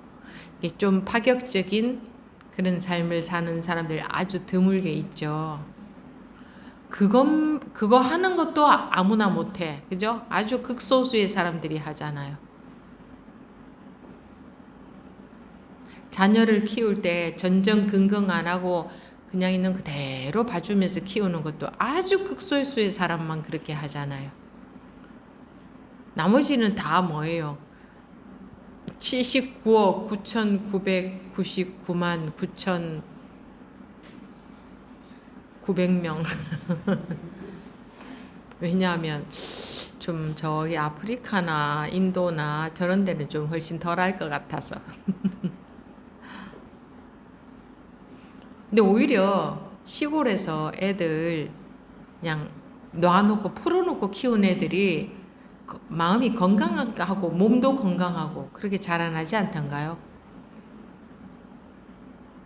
좀 파격적인 그런 삶을 사는 사람들 아주 드물게 있죠. 그거 하는 것도 아무나 못해. 그죠? 아주 극소수의 사람들이 하잖아요. 자녀를 키울 때 전전긍긍 안 하고 그냥 있는 그대로 봐주면서 키우는 것도 아주 극소수의 사람만 그렇게 하잖아요. 나머지는 다 뭐예요? 79억 9,999만 9,900명. 왜냐하면 좀 저기 아프리카나 인도나 저런 데는 좀 훨씬 덜 할 것 같아서. 근데 오히려 시골에서 애들 그냥 놔놓고 풀어놓고 키운 애들이 마음이 건강하고 몸도 건강하고 그렇게 자라나지 않던가요?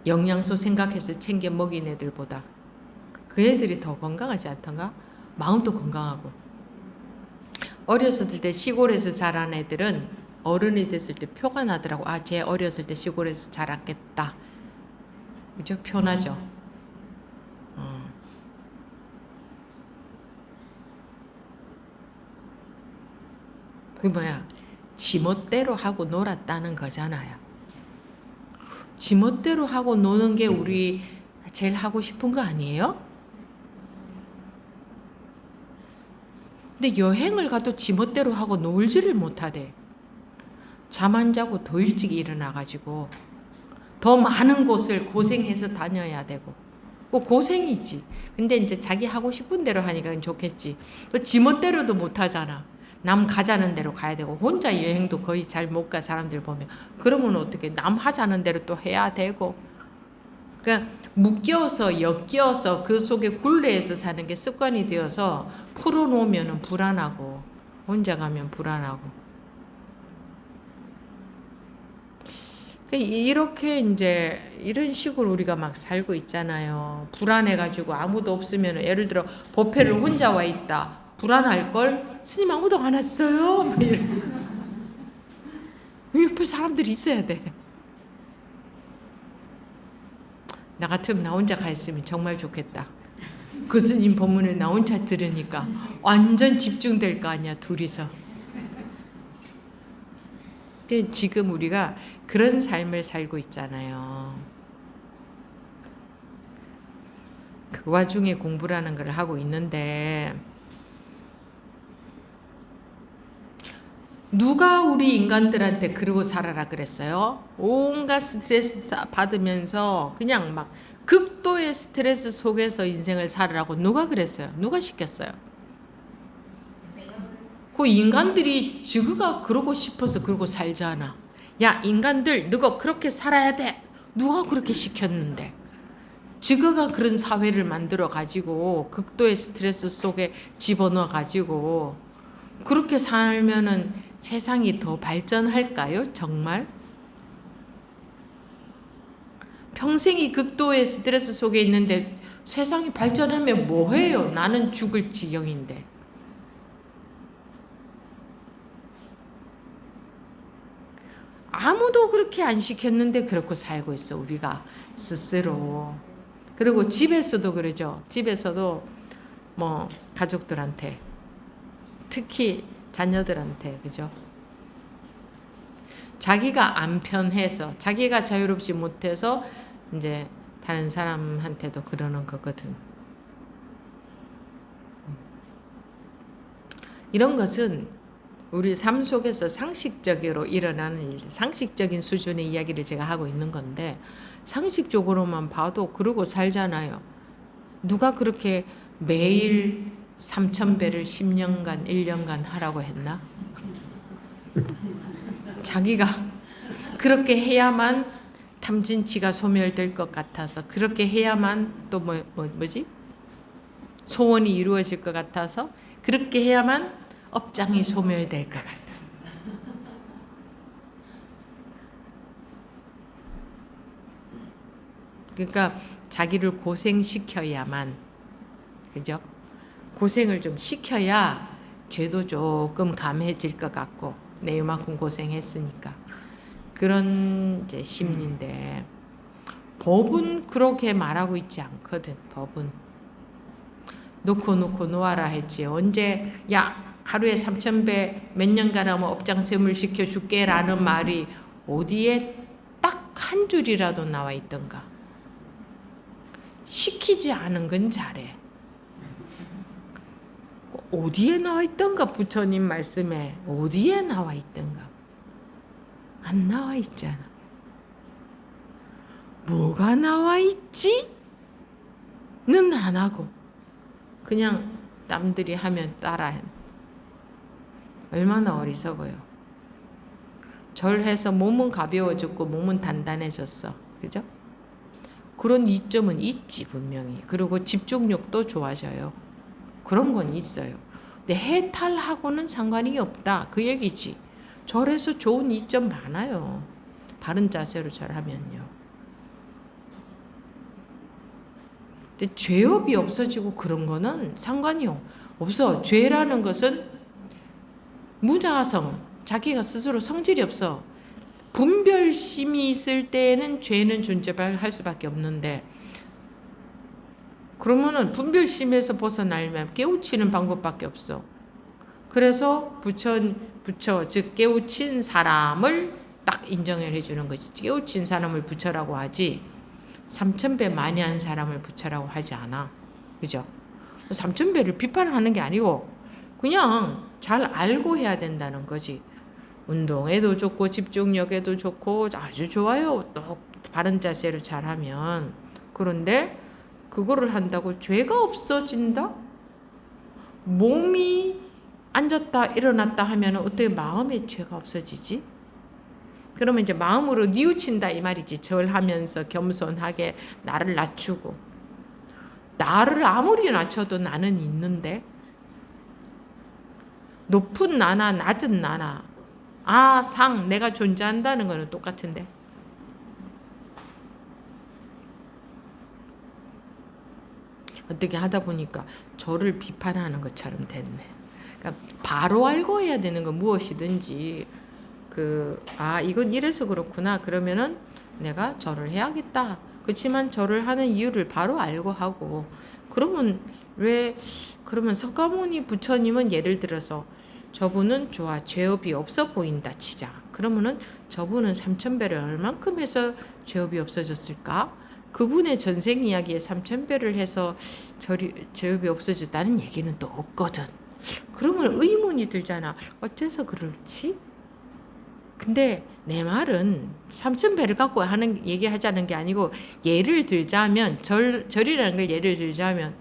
영양소 생각해서 챙겨 먹인 애들보다 그 애들이 더 건강하지 않던가? 마음도 건강하고. 어렸을 때 시골에서 자란 애들은 어른이 됐을 때 표가 나더라고. 아, 쟤 어렸을 때 시골에서 자랐겠다. 그죠? 표나죠. 그 뭐야? 지멋대로 하고 놀았다는 거잖아요. 지멋대로 하고 노는 게 우리 제일 하고 싶은 거 아니에요? 근데 여행을 가도 지멋대로 하고 놀지를 못하대. 잠 안 자고 더 일찍 일어나가지고 더 많은 곳을 고생해서 다녀야 되고 고생이지. 근데 이제 자기 하고 싶은 대로 하니까 좋겠지. 또 지멋대로도 못하잖아. 남 가자는 대로 가야 되고 혼자 여행도 거의 잘 못 가 사람들 보면. 그러면 어떻게 남 하자는 대로 또 해야 되고. 그러니까 묶여서 엮여서 그 속에 굴레에서 사는 게 습관이 되어서 풀어놓으면 불안하고 혼자 가면 불안하고. 이렇게 이제 이런 식으로 우리가 막 살고 있잖아요. 불안해가지고 아무도 없으면 예를 들어 법회를 혼자 와 있다. 불안할걸? 스님 아무도 안 왔어요? 옆에 사람들이 있어야 돼. 나 같으면 나 혼자 가 있으면 정말 좋겠다. 그 스님 법문을 나 혼자 들으니까 완전 집중될 거 아니야, 둘이서. 근데 지금 우리가 그런 삶을 살고 있잖아요. 그 와중에 공부라는 걸 하고 있는데 누가 우리 인간들한테 그러고 살아라 그랬어요? 온갖 스트레스 받으면서 그냥 막 극도의 스트레스 속에서 인생을 살으라고 누가 그랬어요? 누가 시켰어요? 그 인간들이 지그가 그러고 싶어서 그러고 살잖아. 야, 인간들 너가 그렇게 살아야 돼. 누가 그렇게 시켰는데? 지그가 그런 사회를 만들어 가지고 극도의 스트레스 속에 집어넣어 가지고 그렇게 살면은 세상이 더 발전할까요? 정말? 평생이 극도의 스트레스 속에 있는데 세상이 발전하면 뭐해요? 나는 죽을 지경인데. 아무도 그렇게 안 시켰는데 그렇게 살고 있어, 우리가 스스로. 그리고 집에서도 그러죠. 집에서도 뭐 가족들한테, 특히 자녀들한테, 그죠? 자기가 안 편해서, 자기가 자유롭지 못해서 이제 다른 사람한테도 그러는 거거든. 이런 것은 우리 삶 속에서 상식적으로 일어나는 일, 상식적인 수준의 이야기를 제가 하고 있는 건데 상식적으로만 봐도 그러고 살잖아요. 누가 그렇게 매일 3,000배를 10년간, 1년간 하라고 했나? 자기가 그렇게 해야만 탐진치가 소멸될 것 같아서, 그렇게 해야만 또 뭐지? 소원이 이루어질 것 같아서, 그렇게 해야만 업장이 소멸될 것 같아. 그러니까 자기를 고생시켜야만, 그죠? 고생을 좀 시켜야 죄도 조금 감해질 것 같고, 내 이만큼 고생했으니까. 그런 이제 심리인데, 법은 그렇게 말하고 있지 않거든. 법은 놓고 놓아라 했지. 언제 야 하루에 3,000배 몇 년간 하면 업장 세물시켜 줄게 라는 말이 어디에 딱 한 줄이라도 나와 있던가. 시키지 않은 건 잘해. 어디에 나와 있던가, 부처님 말씀에 어디에 나와 있던가. 안 나와 있잖아. 뭐가 나와 있지? 는 안 하고 그냥 남들이 하면 따라 해. 얼마나 어리석어요. 절해서 몸은 가벼워졌고 몸은 단단해졌어. 그죠? 그런 이점은 있지 분명히. 그리고 집중력도 좋아져요. 그런 건 있어요. 근데 해탈하고는 상관이 없다. 그 얘기지. 절에서 좋은 이점 많아요. 바른 자세로 절하면요. 근데 죄업이 없어지고 그런 거는 상관이 없어. 죄라는 것은 무자성, 자기가 스스로 성질이 없어. 분별심이 있을 때에는 죄는 존재할 수밖에 없는데, 그러면은 분별심에서 벗어나려면 깨우치는 방법밖에 없어. 그래서 부처 즉 깨우친 사람을 딱 인정을 해주는 거지. 깨우친 사람을 부처라고 하지 3000배 만회한 사람을 부처라고 하지 않아. 그죠? 3000배를 비판하는 게 아니고 그냥 잘 알고 해야 된다는 거지. 운동에도 좋고 집중력에도 좋고 아주 좋아요. 또 바른 자세로 잘하면. 그런데 그거를 한다고 죄가 없어진다? 몸이 앉았다 일어났다 하면 어떻게 마음의 죄가 없어지지? 그러면 이제 마음으로 뉘우친다 이 말이지. 절하면서 겸손하게 나를 낮추고. 나를 아무리 낮춰도 나는 있는데, 높은 나나 낮은 나나 상 내가 존재한다는 거는 똑같은데. 어떻게 하다 보니까 저를 비판하는 것처럼 됐네. 그러니까 바로 알고 해야 되는 건 무엇이든지 이건 이래서 그렇구나. 그러면은 내가 절을 해야겠다. 그렇지만 절을 하는 이유를 바로 알고 하고. 그러면 석가모니 부처님은 예를 들어서 저분은 좋아 죄업이 없어 보인다 치자. 그러면은 저분은 3000배를 얼만큼 해서 죄업이 없어졌을까? 그분의 전생 이야기에 3000배를 해서 죄업이 없어졌다는 얘기는 또 없거든. 그러면 의문이 들잖아. 어째서 그럴지? 근데 내 말은 3000배를 갖고 얘기하자는 게 아니고, 예를 들자면 절이라는 걸 예를 들자면,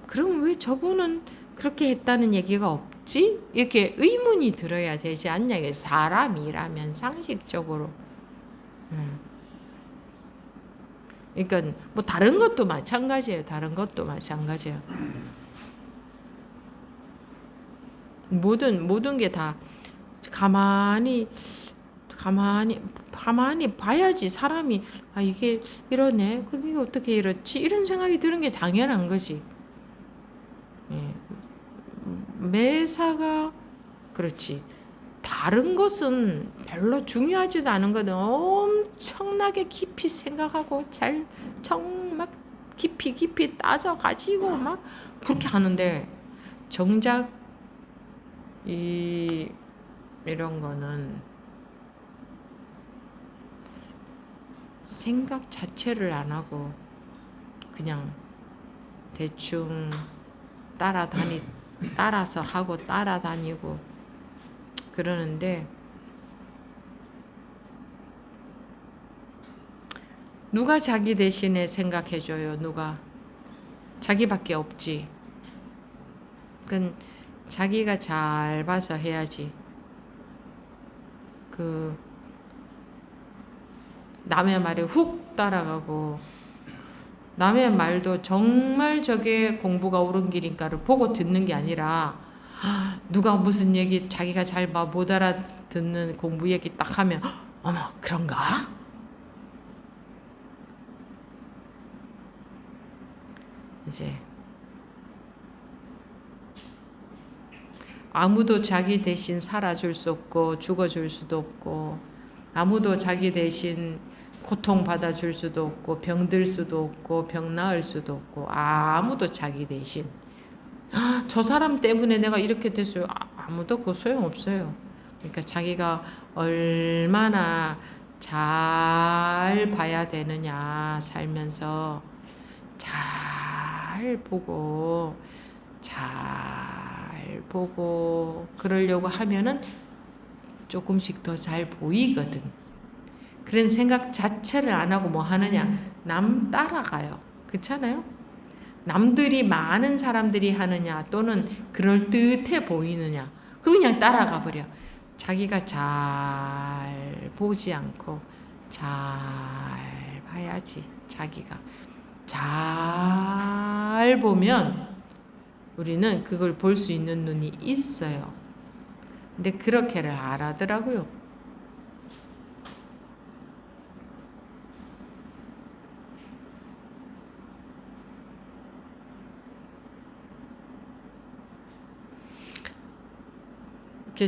그럼 왜 저분은 그렇게 했다는 얘기가 없지? 이렇게 의문이 들어야 되지 않냐. 사람이라면 상식적으로. 그러니까 뭐 다른 것도 마찬가지예요. 모든 게 다 가만히 봐야지 사람이 이게 이러네. 그럼 이게 어떻게 이렇지? 이런 생각이 드는 게 당연한 거지. 매사가 그렇지. 다른 것은 별로 중요하지도 않은 거는 엄청나게 깊이 생각하고 막 깊이 따져가지고 막 그렇게 하는데, 정작 이런 거는 생각 자체를 안 하고 그냥 대충 따라서 하고 따라다니고 그러는데, 누가 자기 대신에 생각해줘요? 누가? 자기밖에 없지. 그건 자기가 잘 봐서 해야지. 남의 말에 훅 따라가고, 남의 말도 정말 저게 공부가 옳은 길인가를 보고 듣는 게 아니라, 누가 무슨 얘기 자기가 잘 못 알아듣는 공부 얘기 딱 하면 어머 그런가? 이제 아무도 자기 대신 살아줄 수 없고 죽어줄 수도 없고, 아무도 자기 대신 고통 받아줄 수도 없고 병들 수도 없고 병 나을 수도 없고, 아무도 자기 대신 저 사람 때문에 내가 이렇게 됐어요. 아무도 그거 소용없어요. 그러니까 자기가 얼마나 잘 봐야 되느냐, 살면서 잘 보고 그러려고 하면은 조금씩 더 잘 보이거든. 그런 생각 자체를 안 하고 뭐 하느냐, 남 따라가요. 그렇잖아요? 남들이 많은 사람들이 하느냐 또는 그럴듯해 보이느냐, 그냥 따라가 버려. 자기가 잘 보지 않고 잘 봐야지. 자기가 잘 보면 우리는 그걸 볼 수 있는 눈이 있어요. 근데 그렇게를 안 하더라고요.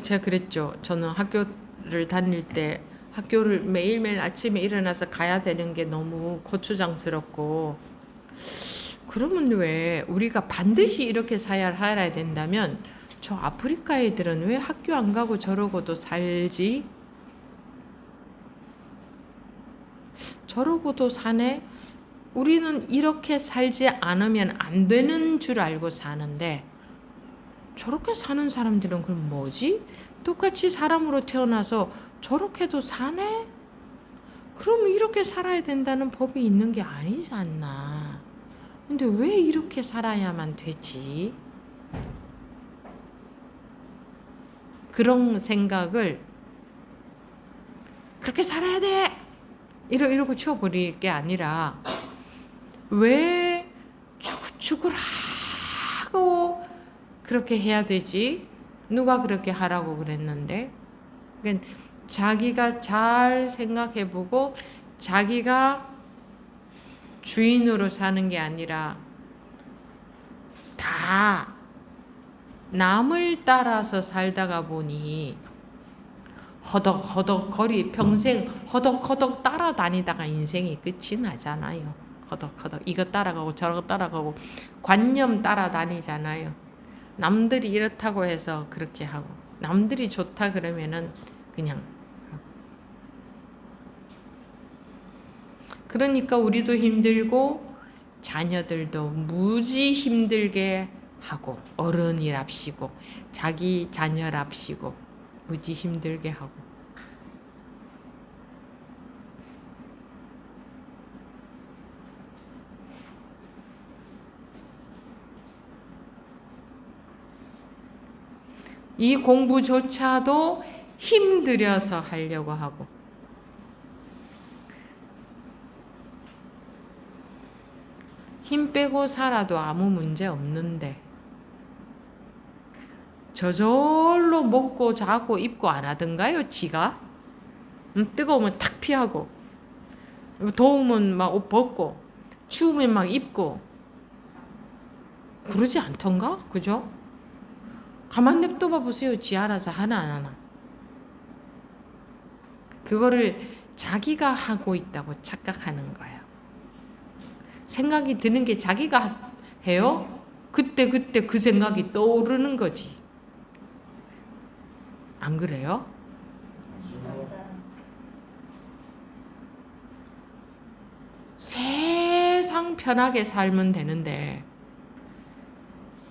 제가 그랬죠. 저는 학교를 다닐 때 학교를 매일매일 아침에 일어나서 가야 되는 게 너무 거추장스럽고, 그러면 왜 우리가 반드시 이렇게 살아야 된다면 저 아프리카 애들은 왜 학교 안 가고 저러고도 살지? 저러고도 사네? 우리는 이렇게 살지 않으면 안 되는 줄 알고 사는데 저렇게 사는 사람들은 그럼 뭐지? 똑같이 사람으로 태어나서 저렇게도 사네? 그럼 이렇게 살아야 된다는 법이 있는 게 아니지 않나? 근데 왜 이렇게 살아야만 되지? 그런 생각을 그렇게 살아야 돼! 이러고 치워버릴 게 아니라 왜 죽으라고 그렇게 해야 되지? 누가 그렇게 하라고 그랬는데? 그러니까 자기가 잘 생각해보고 자기가 주인으로 사는 게 아니라 다 남을 따라서 살다가 보니 허덕허덕 평생 허덕허덕 따라다니다가 인생이 끝이 나잖아요. 허덕허덕 이거 따라가고 저거 따라가고 관념 따라다니잖아요. 남들이 이렇다고 해서 그렇게 하고 남들이 좋다 그러면은 그냥. 그러니까 우리도 힘들고 자녀들도 무지 힘들게 하고 어른이랍시고 자기 자녀랍시고 무지 힘들게 하고. 이 공부조차도 힘들여서 하려고 하고 힘 빼고 살아도 아무 문제 없는데 저절로 먹고 자고 입고 안 하던가요? 지가? 뜨거우면 탁 피하고 더우면 막 옷 벗고 추우면 막 입고 그러지 않던가? 그죠? 가만 냅둬 보세요. 지 알아서 하나 안 하나. 그거를 자기가 하고 있다고 착각하는 거예요. 생각이 드는 게 자기가 해요? 그때 그 생각이 떠오르는 거지. 안 그래요? 세상 편하게 살면 되는데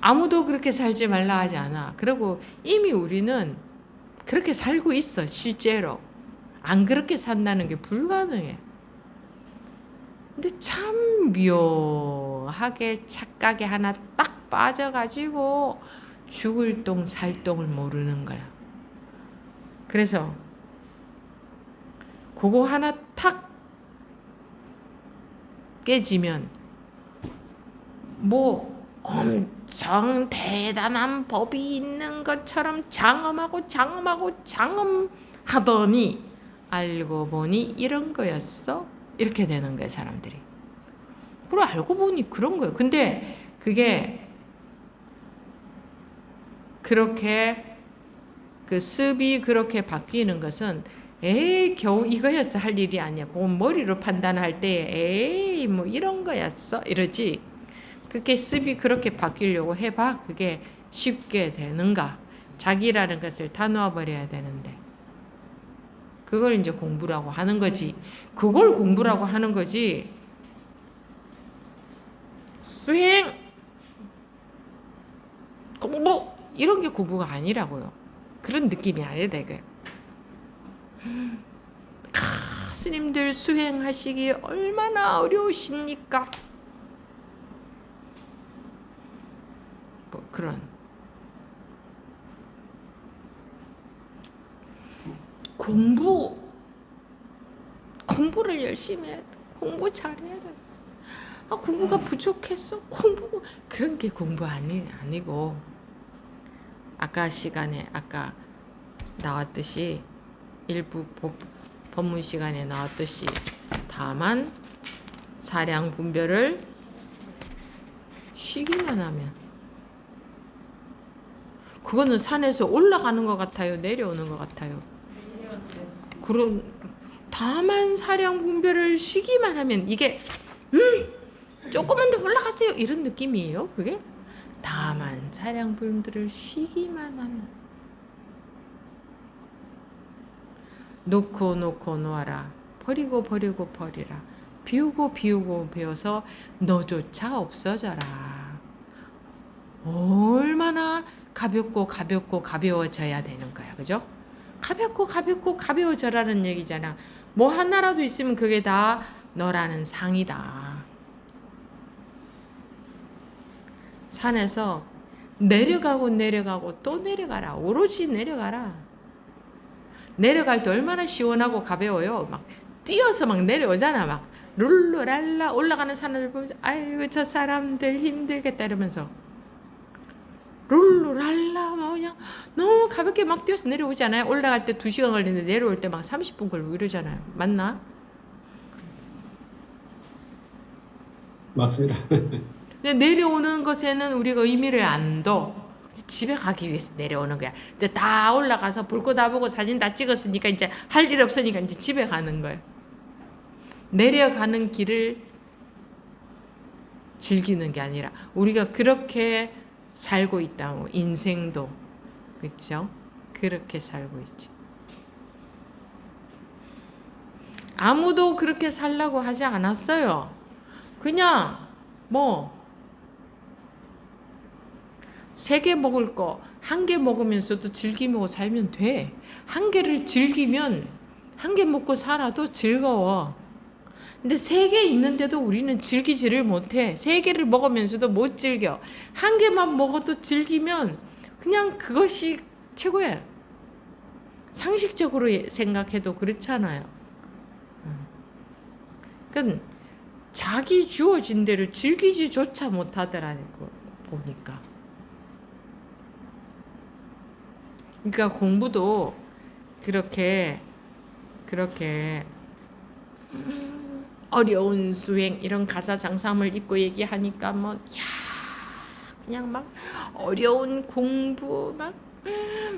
아무도 그렇게 살지 말라 하지 않아. 그리고 이미 우리는 그렇게 살고 있어. 실제로. 안 그렇게 산다는 게 불가능해. 근데 참 묘하게 착각에 하나 딱 빠져가지고 죽을 똥 살 똥을 모르는 거야. 그래서 그거 하나 탁 깨지면 뭐 엄청 대단한 법이 있는 것처럼 장엄하더니 알고 보니 이런 거였어? 이렇게 되는 거예요, 사람들이. 그래, 알고 보니 그런 거예요. 근데 그게 그렇게 그 습이 그렇게 바뀌는 것은 에이 겨우 이거였어 할 일이 아니야. 그건 머리로 판단할 때 에이 뭐 이런 거였어 이러지. 그게 습이 그렇게 바뀌려고 해봐. 그게 쉽게 되는가. 자기라는 것을 다 놓아버려야 되는데 그걸 이제 공부라고 하는 거지. 그걸 공부라고 하는 거지. 수행 공부 이런 게 공부가 아니라고요. 그런 느낌이 아니라 되게. 스님들 수행하시기 얼마나 어려우십니까? 뭐 그런. 공부를 열심히 해야 돼. 공부 잘해야 돼. 아, 공부가 부족했어. 공부 그런 게 공부 아니고 아까 시간에 아까 나왔듯이 일부 법문 시간에 나왔듯이 다만 사량 분별을 쉬기만 하면 그거는 산에서 올라가는 것 같아요, 내려오는 것 같아요. 그런 다만 사량 분별을 쉬기만 하면 이게 조금만 더 올라가세요 이런 느낌이에요. 그게 다만 사량 분별을 쉬기만 하면 놓고 놓아라. 버리고 버리라. 비우고 배워서 너조차 없어져라. 얼마나 가볍고 가벼워져야 되는 거야. 그죠? 가볍고 가벼워져라는 얘기잖아. 뭐 하나라도 있으면 그게 다 너라는 상이다. 산에서 내려가고 또 내려가라. 오로지 내려가라. 내려갈 때 얼마나 시원하고 가벼워요. 막 뛰어서 막 내려오잖아. 막 룰루랄라 올라가는 산을 보면서 아이고 저 사람들 힘들겠다 이러면서 룰루랄라 막 그냥 너무 가볍게 막 뛰어서 내려오잖아요. 올라갈 때 2시간 걸리는데 내려올 때 막 30분 걸리고 이러잖아요. 맞나? 맞습니다. 근데 내려오는 것에는 우리가 의미를 안 둬. 집에 가기 위해서 내려오는 거야. 이제 다 올라가서 볼 거 다 보고 사진 다 찍었으니까 이제 할 일 없으니까 이제 집에 가는 거예요. 내려가는 길을 즐기는 게 아니라 우리가 그렇게 살고 있다고 인생도 그렇죠? 그렇게 살고 있죠. 아무도 그렇게 살라고 하지 않았어요. 그냥 뭐 3개 먹을 거 1개 먹으면서도 즐기며 살면 돼. 1개를 즐기면 1개 먹고 살아도 즐거워. 근데 3개 있는데도 우리는 즐기지를 못해. 3개를 먹으면서도 못 즐겨. 1개만 먹어도 즐기면 그냥 그것이 최고야. 상식적으로 생각해도 그렇잖아요. 그러니까 자기 주어진 대로 즐기지조차 못하더라고 보니까. 그러니까 공부도 그렇게 어려운 수행 이런 가사 장삼을 읽고 얘기하니까 뭐 그냥 막 어려운 공부 막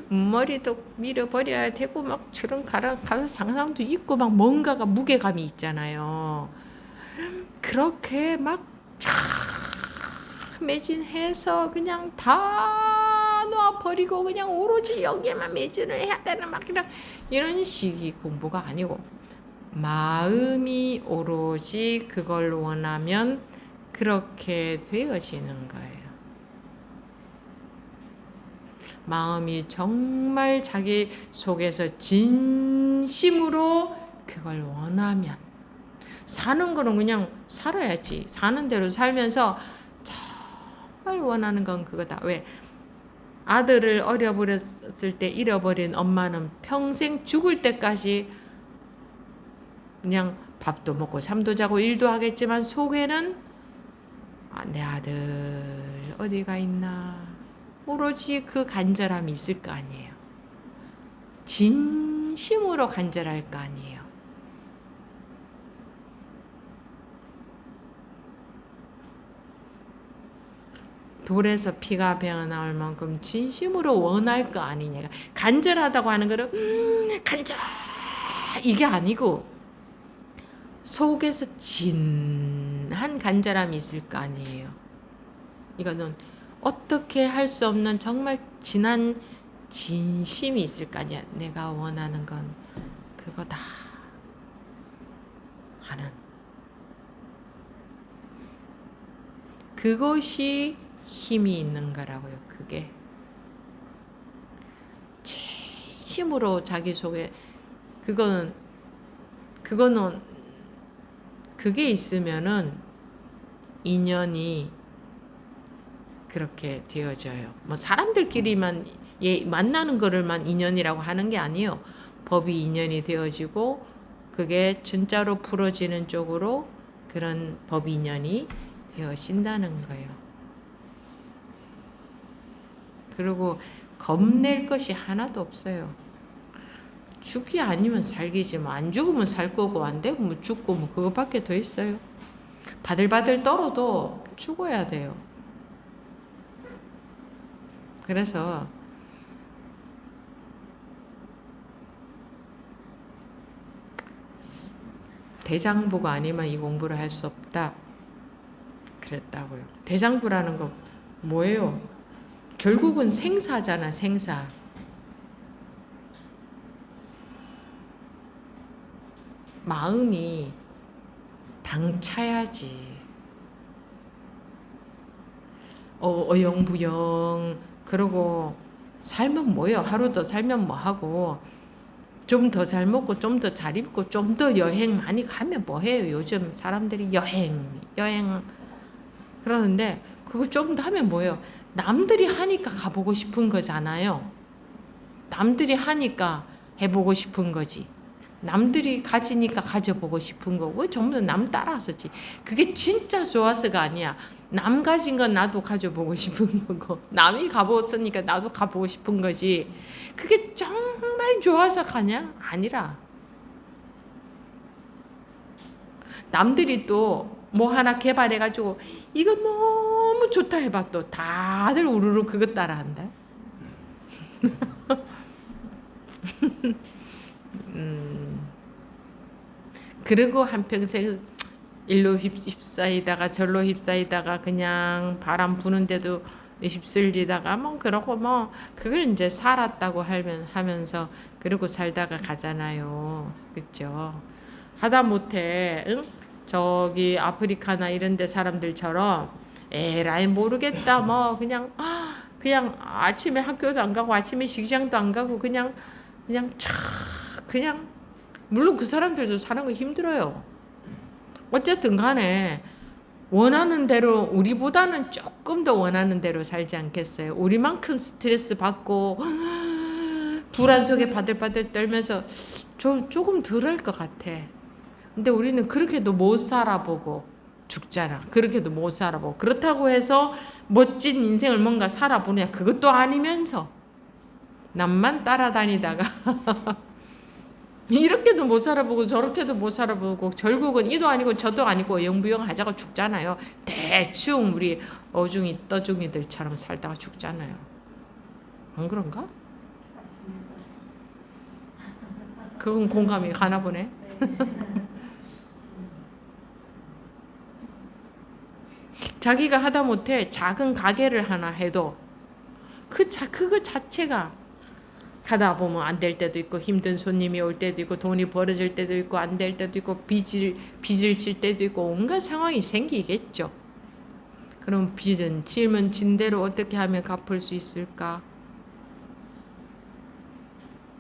머리도 밀어버려야 되고 막 저런 가사 장삼도 있고 막 뭔가가 무게감이 있잖아요. 그렇게 막 매진해서 그냥 다 놔버리고 그냥 오로지 여기에만 매진을 해야 되는 막 이런 식의 공부가 아니고 마음이 오로지 그걸 원하면 그렇게 되어지는 거예요. 마음이 정말 자기 속에서 진심으로 그걸 원하면 사는 거는 그냥 살아야지. 사는 대로 살면서 정말 원하는 건 그거다. 왜? 아들을 어려버렸을 때 잃어버린 엄마는 평생 죽을 때까지 그냥 밥도 먹고 잠도 자고 일도 하겠지만 속에는 내 아들 어디가 있나 오로지 그 간절함이 있을 거 아니에요. 진심으로 간절할 거 아니에요. 돌에서 피가 배어나올 만큼 진심으로 원할 거 아니냐. 간절하다고 하는 거는 간절 이게 아니고 속에서 진한 간절함이 있을 거 아니에요. 이거는 어떻게 할 수 없는 정말 진한 진심이 있을 거 아니야. 내가 원하는 건 그거다 하는 그것이 힘이 있는 거라고요. 그게 진심으로 자기 속에 그거는 그게 있으면은 인연이 그렇게 되어져요. 뭐 사람들끼리만 만나는 거를만 인연이라고 하는 게 아니에요. 법이 인연이 되어지고 그게 진짜로 풀어지는 쪽으로 그런 법 인연이 되어진다는 거예요. 그리고 겁낼 것이 하나도 없어요. 죽이 아니면 살기지 뭐. 안 죽으면 살 거고 안 되면 뭐 죽고 뭐 그것밖에 더 있어요. 바들바들 떨어도 죽어야 돼요. 그래서 대장부가 아니면 이 공부를 할 수 없다 그랬다고요. 대장부라는 거 뭐예요? 결국은 생사잖아. 생사. 마음이 당차야지. 어영부영 그러고 살면 뭐예요? 하루 더 살면 뭐하고 좀 더 잘 먹고 좀 더 잘 입고 좀 더 여행 많이 가면 뭐해요? 요즘 사람들이 여행 그러는데 그거 좀 더 하면 뭐예요? 남들이 하니까 가보고 싶은 거잖아요. 남들이 하니까 해보고 싶은 거지. 남들이 가지니까 가져보고 싶은 거고 전부 다 남 따라서지. 그게 진짜 좋아서가 아니야. 남 가진 건 나도 가져보고 싶은 거고 남이 가보았으니까 나도 가보고 싶은 거지. 그게 정말 좋아서 가냐? 아니라. 남들이 또 뭐 하나 개발해가지고 이거 너무 좋다 해봐 또 다들 우르르 그거 따라한다. 그리고 한평생 일로 휩싸이다가 절로 휩싸이다가 그냥 바람 부는데도 휩쓸리다가 뭐 그러고 뭐 그걸 이제 살았다고 하면서 그러고 살다가 가잖아요. 그렇죠? 하다못해 응? 저기 아프리카나 이런 데 사람들처럼 에라이 모르겠다 뭐 그냥 아침에 학교도 안 가고 아침에 식장도 안 가고 그냥 물론 그 사람들도 사는 거 힘들어요. 어쨌든 간에 원하는 대로 우리보다는 조금 더 원하는 대로 살지 않겠어요? 우리만큼 스트레스 받고 불안 속에 바들바들 떨면서 조금 덜할 것 같아. 근데 우리는 그렇게도 못 살아보고 죽잖아. 그렇게도 못 살아보고 그렇다고 해서 멋진 인생을 뭔가 살아보냐 그것도 아니면서 남만 따라다니다가 이렇게도 못 살아보고 저렇게도 못 살아보고 결국은 이도 아니고 저도 아니고 영부영 하자고 죽잖아요. 대충 우리 어중이 떠중이들처럼 살다가 죽잖아요. 안 그런가? 맞습니다. 그건 공감이 가나 보네. 자기가 하다못해 작은 가게를 하나 해도 그거 자체가 하다 보면 안 될 때도 있고 힘든 손님이 올 때도 있고 돈이 벌어질 때도 있고 안 될 때도 있고 빚을 질 때도 있고 온갖 상황이 생기겠죠. 그럼 빚은 жил면 진 대로 어떻게 하면 갚을 수 있을까?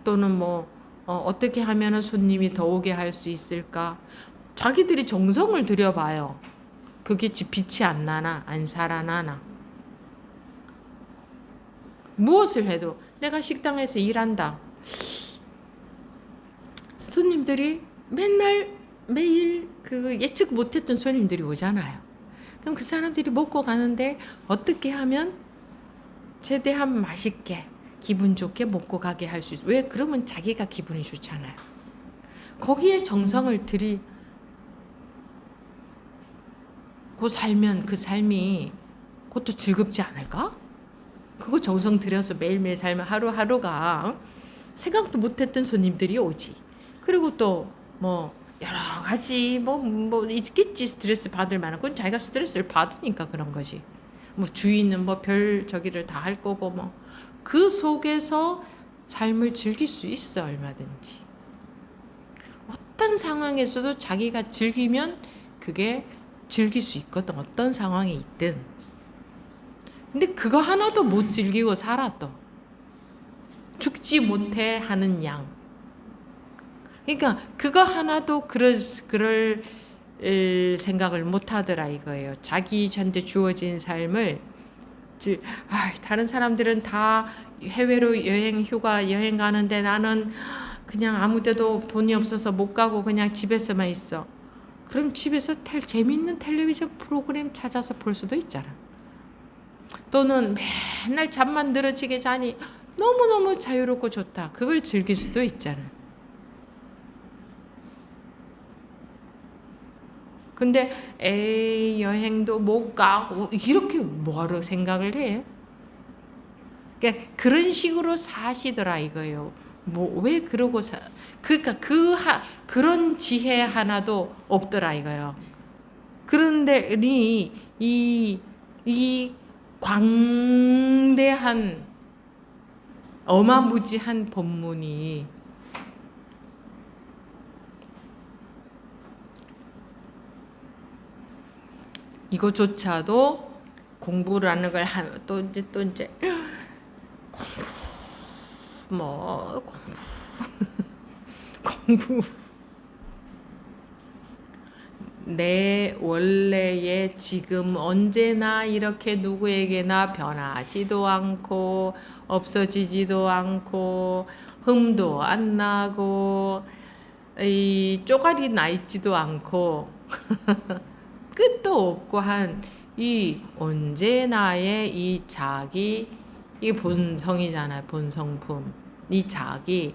또는 어떻게 하면 손님이 더 오게 할 수 있을까? 자기들이 정성을 들여봐요. 그게 빛이 안 나나 안 살아나나. 무엇을 해도 내가 식당에서 일한다. 손님들이 매일 그 예측 못했던 손님들이 오잖아요. 그럼 그 사람들이 먹고 가는데 어떻게 하면 최대한 맛있게 기분 좋게 먹고 가게 할 수 있어. 왜? 그러면 자기가 기분이 좋잖아요. 거기에 정성을 들이고 살면 그 삶이 그것도 즐겁지 않을까? 그거 정성 들여서 매일매일 살면 하루하루가 생각도 못했던 손님들이 오지. 그리고 또 여러 가지 있겠지. 스트레스 받을 만한. 그건 자기가 스트레스를 받으니까 그런 거지. 주인은 별 저기를 다 할 거고 그 속에서 삶을 즐길 수 있어. 얼마든지 어떤 상황에서도 자기가 즐기면 그게 즐길 수 있거든. 어떤 상황에 있든. 근데 그거 하나도 못 즐기고 살아. 또 죽지 못해 하는 양. 그러니까 그거 하나도 그럴 생각을 못 하더라 이거예요. 자기 전에 주어진 삶을 다른 사람들은 다 해외로 휴가 여행 가는데 나는 그냥 아무 데도 돈이 없어서 못 가고 그냥 집에서만 있어. 그럼 집에서 재밌는 텔레비전 프로그램 찾아서 볼 수도 있잖아. 또는 맨날 잠만 늘어지게 자니 너무너무 자유롭고 좋다. 그걸 즐길 수도 있잖아. 근데 에이 여행도 못 가고 이렇게 뭐하러 생각을 해? 그러니까 그런 식으로 사시더라 이거예요. 뭐 왜 그러고 그러니까 그런 지혜 하나도 없더라 이거예요. 그런데 이 광대한 어마무지한 법문이 이거조차도 공부를 하는 걸 또 이제 공부 내 원래의 지금 언제나 이렇게 누구에게나 변하지도 않고 없어지지도 않고 흠도 안 나고 이 쪼가리 나 있지도 않고 끝도 없고 한 이 언제나의 이 자기 이 본성이잖아요. 본성품 이 자기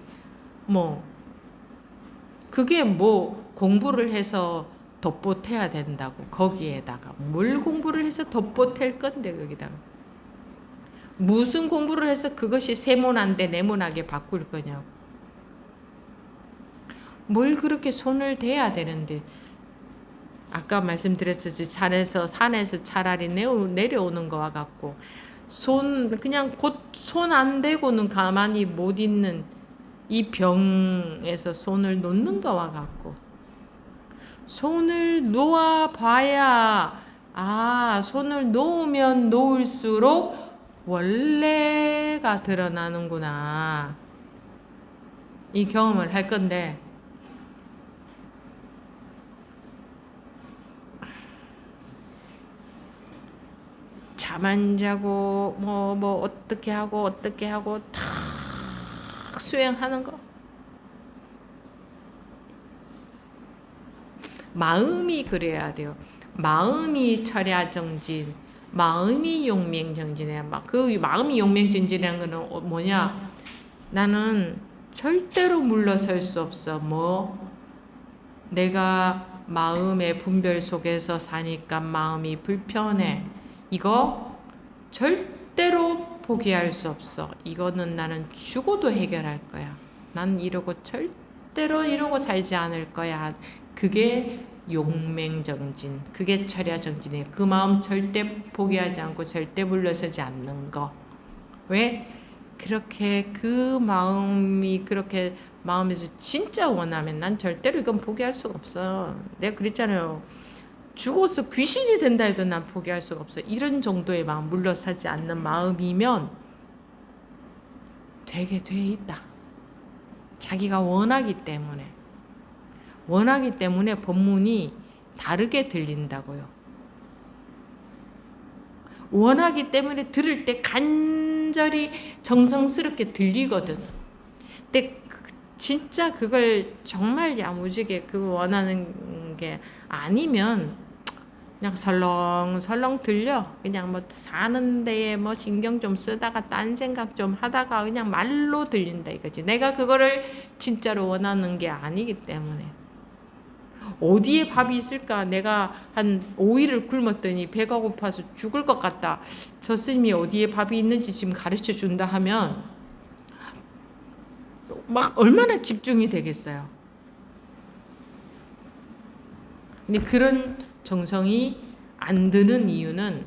뭐 그게 뭐 공부를 해서 덧보태야 된다고 거기에다가 뭘 공부를 해서 덧보탤 건데 거기다가 무슨 공부를 해서 그것이 세모난데 네모나게 바꿀 거냐고 뭘 그렇게 손을 대야 되는데 아까 말씀드렸듯이 산에서 차라리 내려오는 거와 같고 그냥 곧 손 안 대고는 가만히 못 있는 이 병에서 손을 놓는 거와 같고 손을 놓아 봐야 손을 놓으면 놓을수록 원래가 드러나는구나 이 경험을 할 건데 잠 안 자고 뭐 어떻게 하고 탁 수행하는 거 마음이 그래야 돼요. 마음이 철야정진 마음이 용맹정진이야. 그 마음이 용맹정진이라는 거는 뭐냐 나는 절대로 물러설 수 없어. 내가 마음의 분별 속에서 사니까 마음이 불편해. 이거 절대로 포기할 수 없어. 이거는 나는 죽어도 해결할 거야. 난 절대로 이러고 살지 않을 거야. 그게 용맹정진, 그게 철야정진이에요. 그 마음 절대 포기하지 않고 절대 물러서지 않는 거. 왜? 그렇게 그 마음이 그렇게 마음에서 진짜 원하면 난 절대로 이건 포기할 수가 없어. 내가 그랬잖아요. 죽어서 귀신이 된다 해도 난 포기할 수가 없어. 이런 정도의 마음, 물러서지 않는 마음이면 되게 돼 있다. 자기가 원하기 때문에 법문이 다르게 들린다고요. 원하기 때문에 들을 때 간절히 정성스럽게 들리거든. 근데 진짜 그걸 정말 야무지게 그거 원하는 게 아니면 그냥 설렁설렁 들려. 그냥 사는 데에 신경 좀 쓰다가 딴 생각 좀 하다가 그냥 말로 들린다 이거지. 내가 그거를 진짜로 원하는 게 아니기 때문에. 어디에 밥이 있을까? 내가 한 5일을 굶었더니 배가 고파서 죽을 것 같다. 저 스님이 어디에 밥이 있는지 지금 가르쳐 준다 하면 얼마나 집중이 되겠어요. 근데 그런 정성이 안 드는 이유는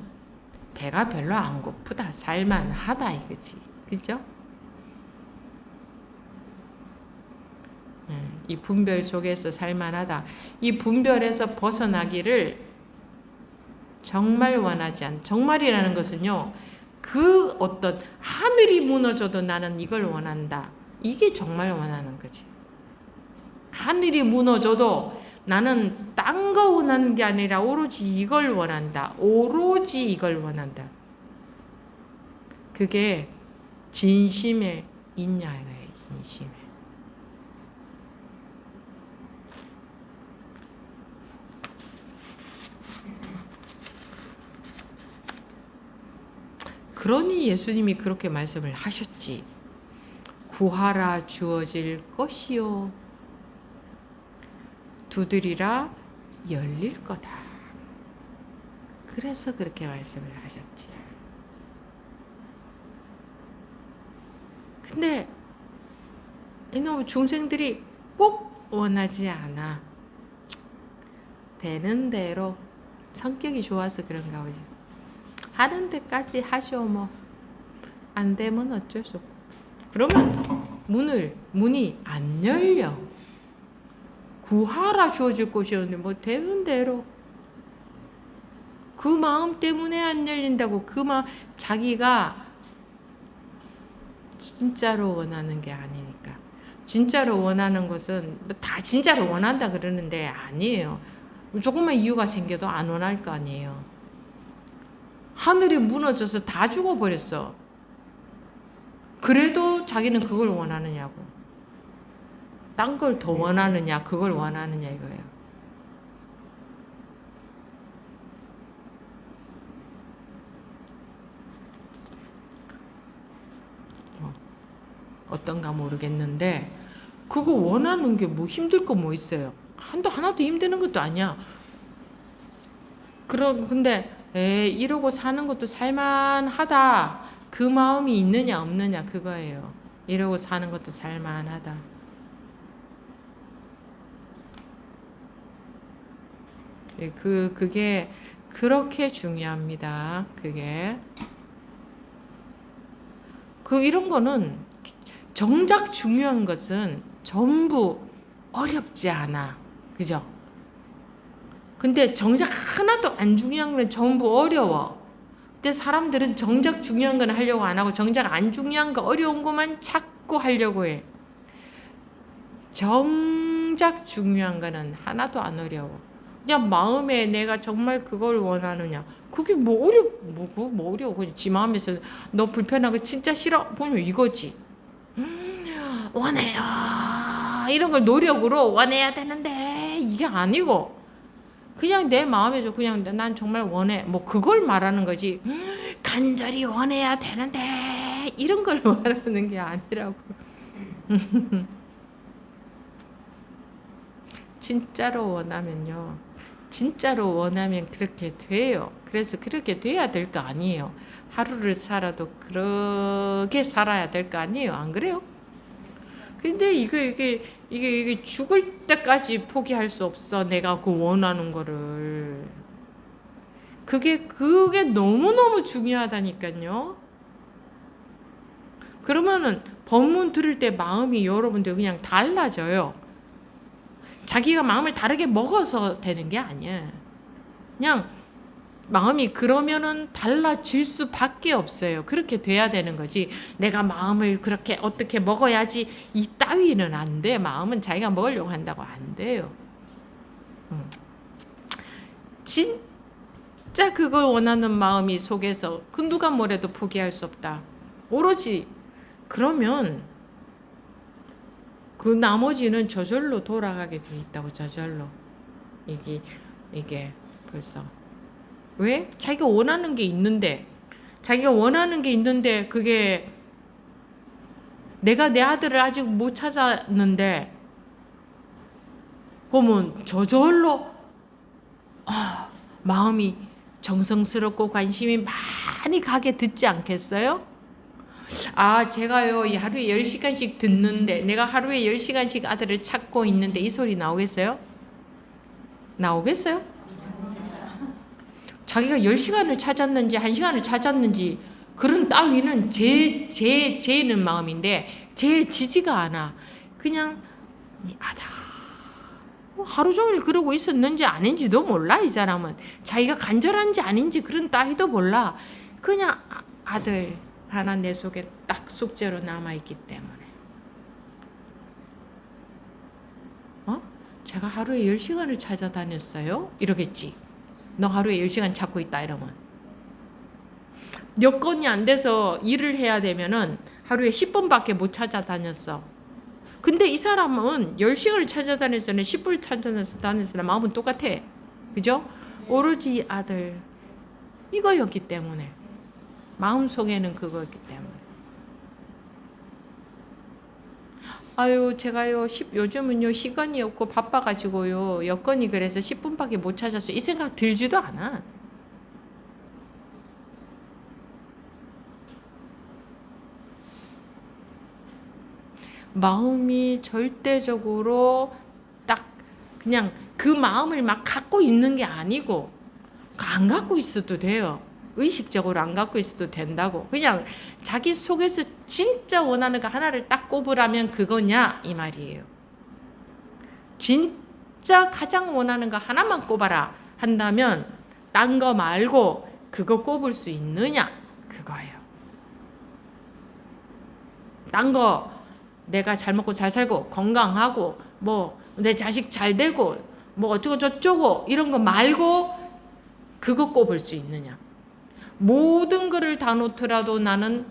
배가 별로 안 고프다. 살만하다 이거지. 그죠? 이 분별 속에서 살만하다. 이 분별에서 벗어나기를 정말 원하지 않. 정말이라는 것은요. 그 어떤 하늘이 무너져도 나는 이걸 원한다. 이게 정말 원하는 거지. 하늘이 무너져도 나는 딴 거 원하는 게 아니라 오로지 이걸 원한다. 오로지 이걸 원한다. 그게 진심의 인야예요. 진심에. 그러니 예수님이 그렇게 말씀을 하셨지. 구하라 주어질 것이요 두드리라 열릴 거다. 그래서 그렇게 말씀을 하셨지. 근데 이놈의 중생들이 꼭 원하지 않아. 되는 대로 성격이 좋아서 그런가 보지. 하는 데까지 하쇼 뭐. 안 되면 어쩔 수 없고. 그러면 문이 안 열려. 구하라 주어질 것이었는데 뭐 되는 대로. 그 마음 때문에 안 열린다고. 그 마음 자기가 진짜로 원하는 게 아니니까. 진짜로 원하는 것은 다 진짜로 원한다 그러는데 아니에요. 조금만 이유가 생겨도 안 원할 거 아니에요. 하늘이 무너져서 다 죽어버렸어. 그래도 자기는 그걸 원하느냐고. 딴 걸 더 원하느냐, 그걸 원하느냐 이거예요. 어떤가 모르겠는데 그거 원하는 게 뭐 힘들 거 뭐 있어요. 하나도 힘드는 것도 아니야. 근데 이러고 사는 것도 살만하다. 그 마음이 있느냐 없느냐 그거예요. 이러고 사는 것도 살만하다. 그게 그렇게 중요합니다. 그게 이런 거는 정작 중요한 것은 전부 어렵지 않아. 그죠? 근데 정작 하나도 안 중요한 건 전부 어려워. 근데 사람들은 정작 중요한 건 하려고 안 하고 정작 안 중요한 거 어려운 것만 자꾸 하려고 해. 정작 중요한 거는 하나도 안 어려워. 그냥 마음에 내가 정말 그걸 원하느냐. 그게 뭐 어려워. 그냥 지 마음에서 너 불편한 거 진짜 싫어. 보면 이거지. 원해요. 이런 걸 노력으로 원해야 되는데 이게 아니고 그냥 내 마음에서 그냥 난 정말 원해. 뭐 그걸 말하는 거지. 간절히 원해야 되는데 이런 걸 말하는 게 아니라고. 진짜로 원하면요. 진짜로 원하면 그렇게 돼요. 그래서 그렇게 돼야 될 거 아니에요. 하루를 살아도 그렇게 살아야 될 거 아니에요. 안 그래요? 근데 이게 죽을 때까지 포기할 수 없어. 내가 그 원하는 거를. 그게 너무너무 중요하다니까요. 그러면은 법문 들을 때 마음이 여러분들 그냥 달라져요. 자기가 마음을 다르게 먹어서 되는 게 아니야. 그냥 마음이 그러면은 달라질 수밖에 없어요. 그렇게 돼야 되는 거지. 내가 마음을 그렇게 어떻게 먹어야지 이 따위는 안 돼. 마음은 자기가 먹으려고 한다고 안 돼요. 진짜 그걸 원하는 마음이 속에서 그 누가 뭐래도 포기할 수 없다. 오로지 그러면 그 나머지는 저절로 돌아가게 돼 있다고. 저절로 이게 벌써 왜? 자기가 원하는 게 있는데 그게 내가 내 아들을 아직 못 찾았는데 그러면 저절로 마음이 정성스럽고 관심이 많이 가게 듣지 않겠어요? 제가요 하루에 10시간씩 듣는데 내가 하루에 10시간씩 아들을 찾고 있는데 이 소리 나오겠어요? 나오겠어요? 자기가 10시간을 찾았는지 1시간을 찾았는지 그런 따위는 제는 마음인데 지지가 않아. 그냥 하루 종일 그러고 있었는지 아닌지도 몰라. 이 사람은 자기가 간절한지 아닌지 그런 따위도 몰라. 그냥 아들 하나 내 속에 딱 숙제로 남아있기 때문에 제가 하루에 10시간을 찾아다녔어요? 이러겠지. 너 하루에 10시간 찾고 있다 이러면 여건이 안 돼서 일을 해야 되면은 하루에 10번밖에 못 찾아다녔어. 근데 이 사람은 10시간을 찾아다녔으나 10분을 찾아다녔으나 마음은 똑같아. 그죠? 오로지 아들 이거였기 때문에 마음속에는 그거였기 때문에. 아유, 제가요, 요즘은요, 시간이 없고 바빠가지고요, 여건이 그래서 10분밖에 못 찾았어요. 이 생각 들지도 않아. 마음이 절대적으로 딱 그냥 그 마음을 막 갖고 있는 게 아니고, 안 갖고 있어도 돼요. 의식적으로 안 갖고 있어도 된다고. 그냥 자기 속에서 진짜 원하는 거 하나를 딱 꼽으라면 그거냐 이 말이에요. 진짜 가장 원하는 거 하나만 꼽아라 한다면 딴 거 말고 그거 꼽을 수 있느냐 그거예요. 딴 거 내가 잘 먹고 잘 살고 건강하고 뭐 내 자식 잘 되고 뭐 어쩌고 저쩌고 이런 거 말고 그거 꼽을 수 있느냐. 모든 거를 다 놓더라도 나는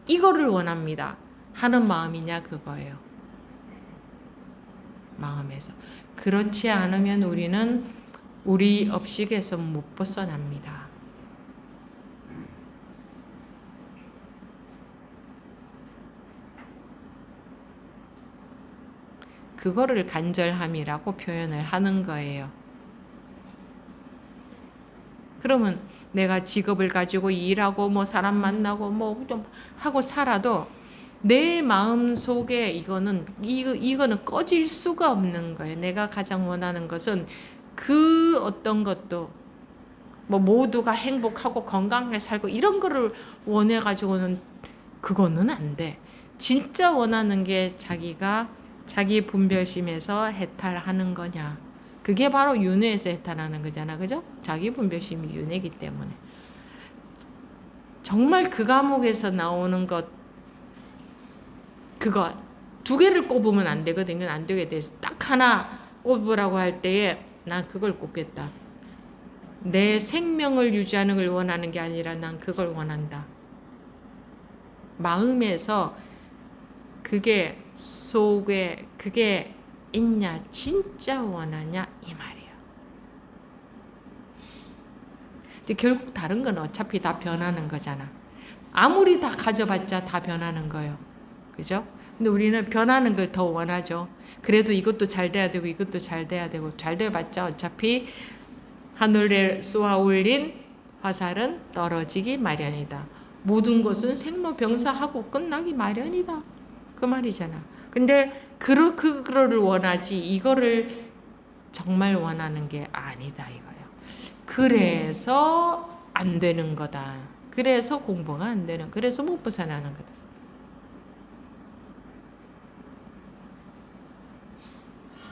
이거를 원합니다 하는 마음이냐 그거예요. 마음에서. 그렇지 않으면 우리는 우리 업식에서 못 벗어납니다. 그거를 간절함이라고 표현을 하는 거예요. 그러면 내가 직업을 가지고 일하고 뭐 사람 만나고 뭐 좀 하고 살아도 내 마음 속에 이거는 꺼질 수가 없는 거예요. 내가 가장 원하는 것은 그 어떤 것도 뭐 모두가 행복하고 건강하게 살고 이런 거를 원해 가지고는 그거는 안 돼. 진짜 원하는 게 자기가 자기 분별심에서 해탈하는 거냐. 그게 바로 윤회에서 해탈하는 거잖아. 그죠? 자기 분별심이 윤회이기 때문에. 정말 그 과목에서 나오는 것, 그거 두 개를 꼽으면 안 되거든. 이건 안 되게 돼서 딱 하나 꼽으라고 할 때에 난 그걸 꼽겠다. 내 생명을 유지하는 걸 원하는 게 아니라 난 그걸 원한다. 마음에서 그게 속에 그게 있냐, 진짜 원하냐 이 말이에요. 근데 결국 다른 건 어차피 다 변하는 거잖아. 아무리 다 가져봤자 다 변하는 거예요. 그죠? 근데 우리는 변하는 걸 더 원하죠. 그래도 이것도 잘 돼야 되고 이것도 잘 돼야 되고 잘 돼봤자 어차피 하늘에 쏘아 올린 화살은 떨어지기 마련이다. 모든 것은 생로병사하고 끝나기 마련이다. 그 말이잖아. 근데 그거를 원하지 이거를 정말 원하는 게 아니다 이거예요. 그래서 안 되는 거다. 그래서 공부가 안 되는, 그래서 못 벗어나는 거다.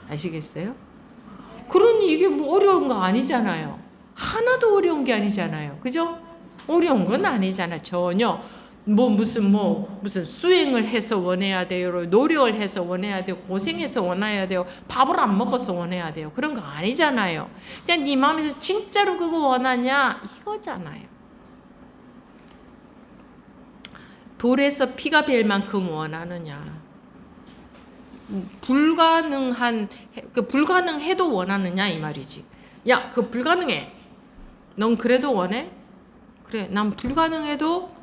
아시겠어요? 그러니 이게 뭐 어려운 거 아니잖아요. 하나도 어려운 게 아니잖아요. 그죠? 어려운 건 아니잖아. 전혀. 무슨 수행을 해서 원해야 돼요. 노력을 해서 원해야 돼요. 고생해서 원해야 돼요. 밥을 안 먹어서 원해야 돼요. 그런 거 아니잖아요. 그냥 네 마음에서 진짜로 그거 원하냐? 이거잖아요. 돌에서 피가 벨 만큼 원하느냐? 불가능해도 원하느냐 이 말이지. 야, 그거 불가능해. 넌 그래도 원해? 그래, 난 불가능해도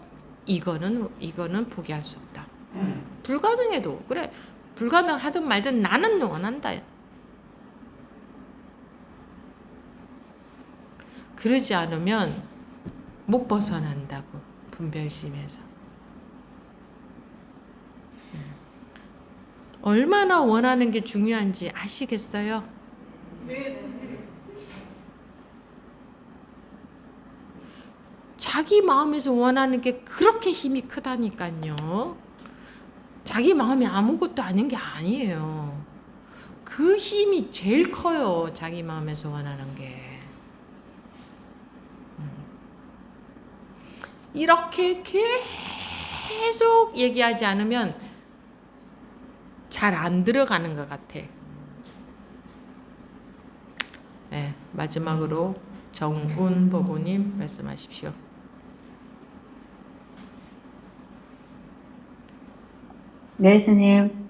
이거는 포기할 수 없다. 불가능해도 그래. 불가능하든 말든 나는 원한다. 그러지 않으면 못 벗어난다고. 분별심에서. 얼마나 원하는 게 중요한지 아시겠어요? 네. 자기 마음에서 원하는 게 그렇게 힘이 크다니까요. 자기 마음이 아무것도 아닌 게 아니에요. 그 힘이 제일 커요. 자기 마음에서 원하는 게. 이렇게 계속 얘기하지 않으면 잘 안 들어가는 것 같아. 네, 마지막으로 정운 보고님 말씀하십시오. 네, 스님.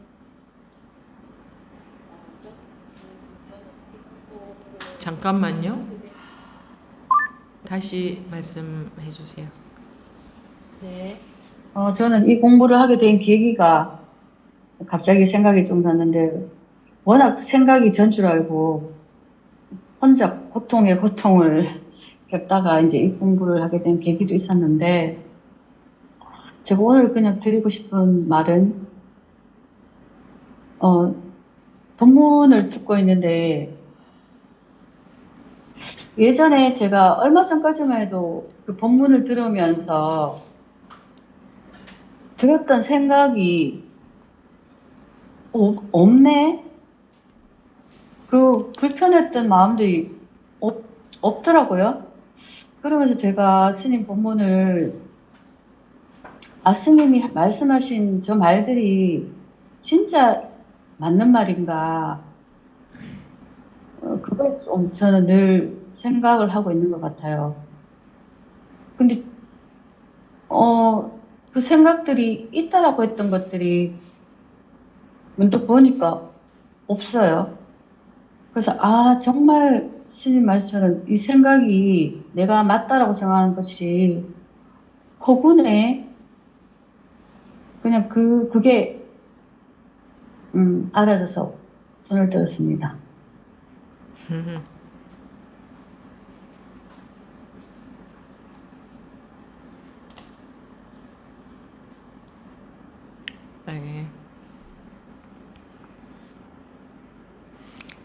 잠깐만요. 다시 말씀해 주세요. 네. 저는 이 공부를 하게 된 계기가 갑자기 생각이 좀 났는데, 워낙 생각이 전줄 알고 혼자 고통에 고통을 겪다가 이제 이 공부를 하게 된 계기도 있었는데, 제가 오늘 그냥 드리고 싶은 말은, 본문을 듣고 있는데, 예전에 제가 얼마 전까지만 해도 그 본문을 들으면서 들었던 생각이 없네? 그 불편했던 마음들이 없더라고요. 그러면서 제가 스님 본문을, 스님이 말씀하신 저 말들이 진짜 맞는 말인가, 그걸 좀 저는 늘 생각을 하고 있는 것 같아요. 근데, 그 생각들이 있다라고 했던 것들이 문득 보니까 없어요. 그래서, 정말 스님 말씀처럼 이 생각이 내가 맞다라고 생각하는 것이 허구네. 그냥 그게, 알아져서 손을 들었습니다. 네.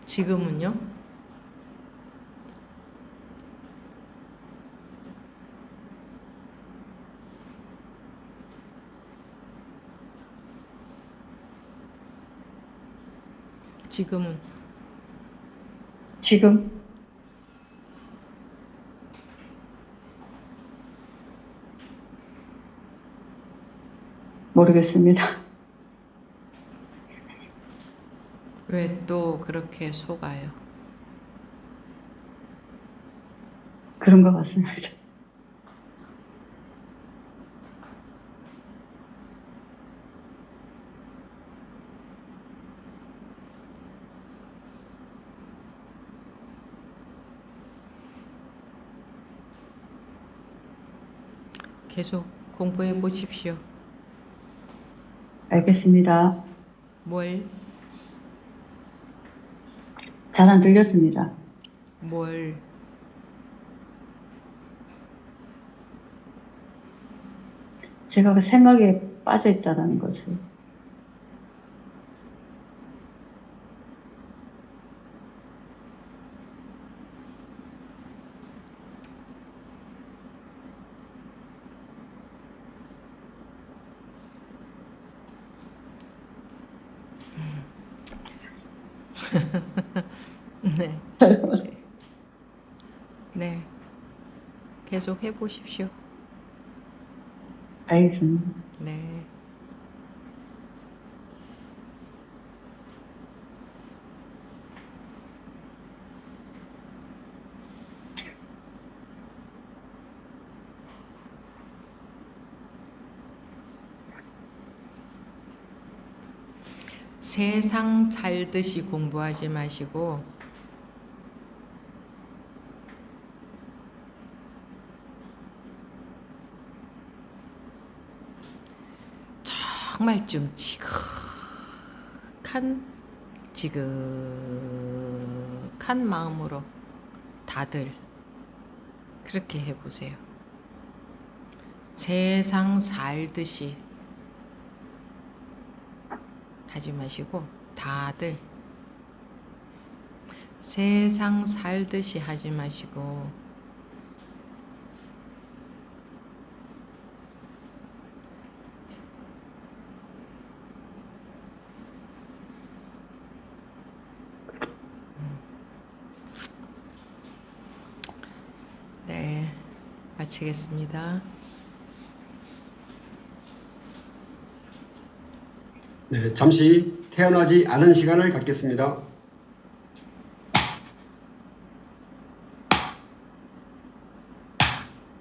지금은요? 지금은 지금 모르겠습니다. 왜 또 그렇게 속아요? 그런 것 같습니다. 계속 공부해 보십시오. 알겠습니다. 뭘? 잘 안 들렸습니다. 뭘? 제가 그 생각에 빠져 있다는 것을. 네. 네. 계속 해 보십시오. 알겠습니다. 네. 세상 살듯이 공부하지 마시고 정말 좀 지극한 마음으로 다들 그렇게 해보세요. 세상 살듯이 하지 마시고 다들 세상 살듯이 하지 마시고 네, 마치겠습니다. 네, 잠시 태어나지 않은 시간을 갖겠습니다.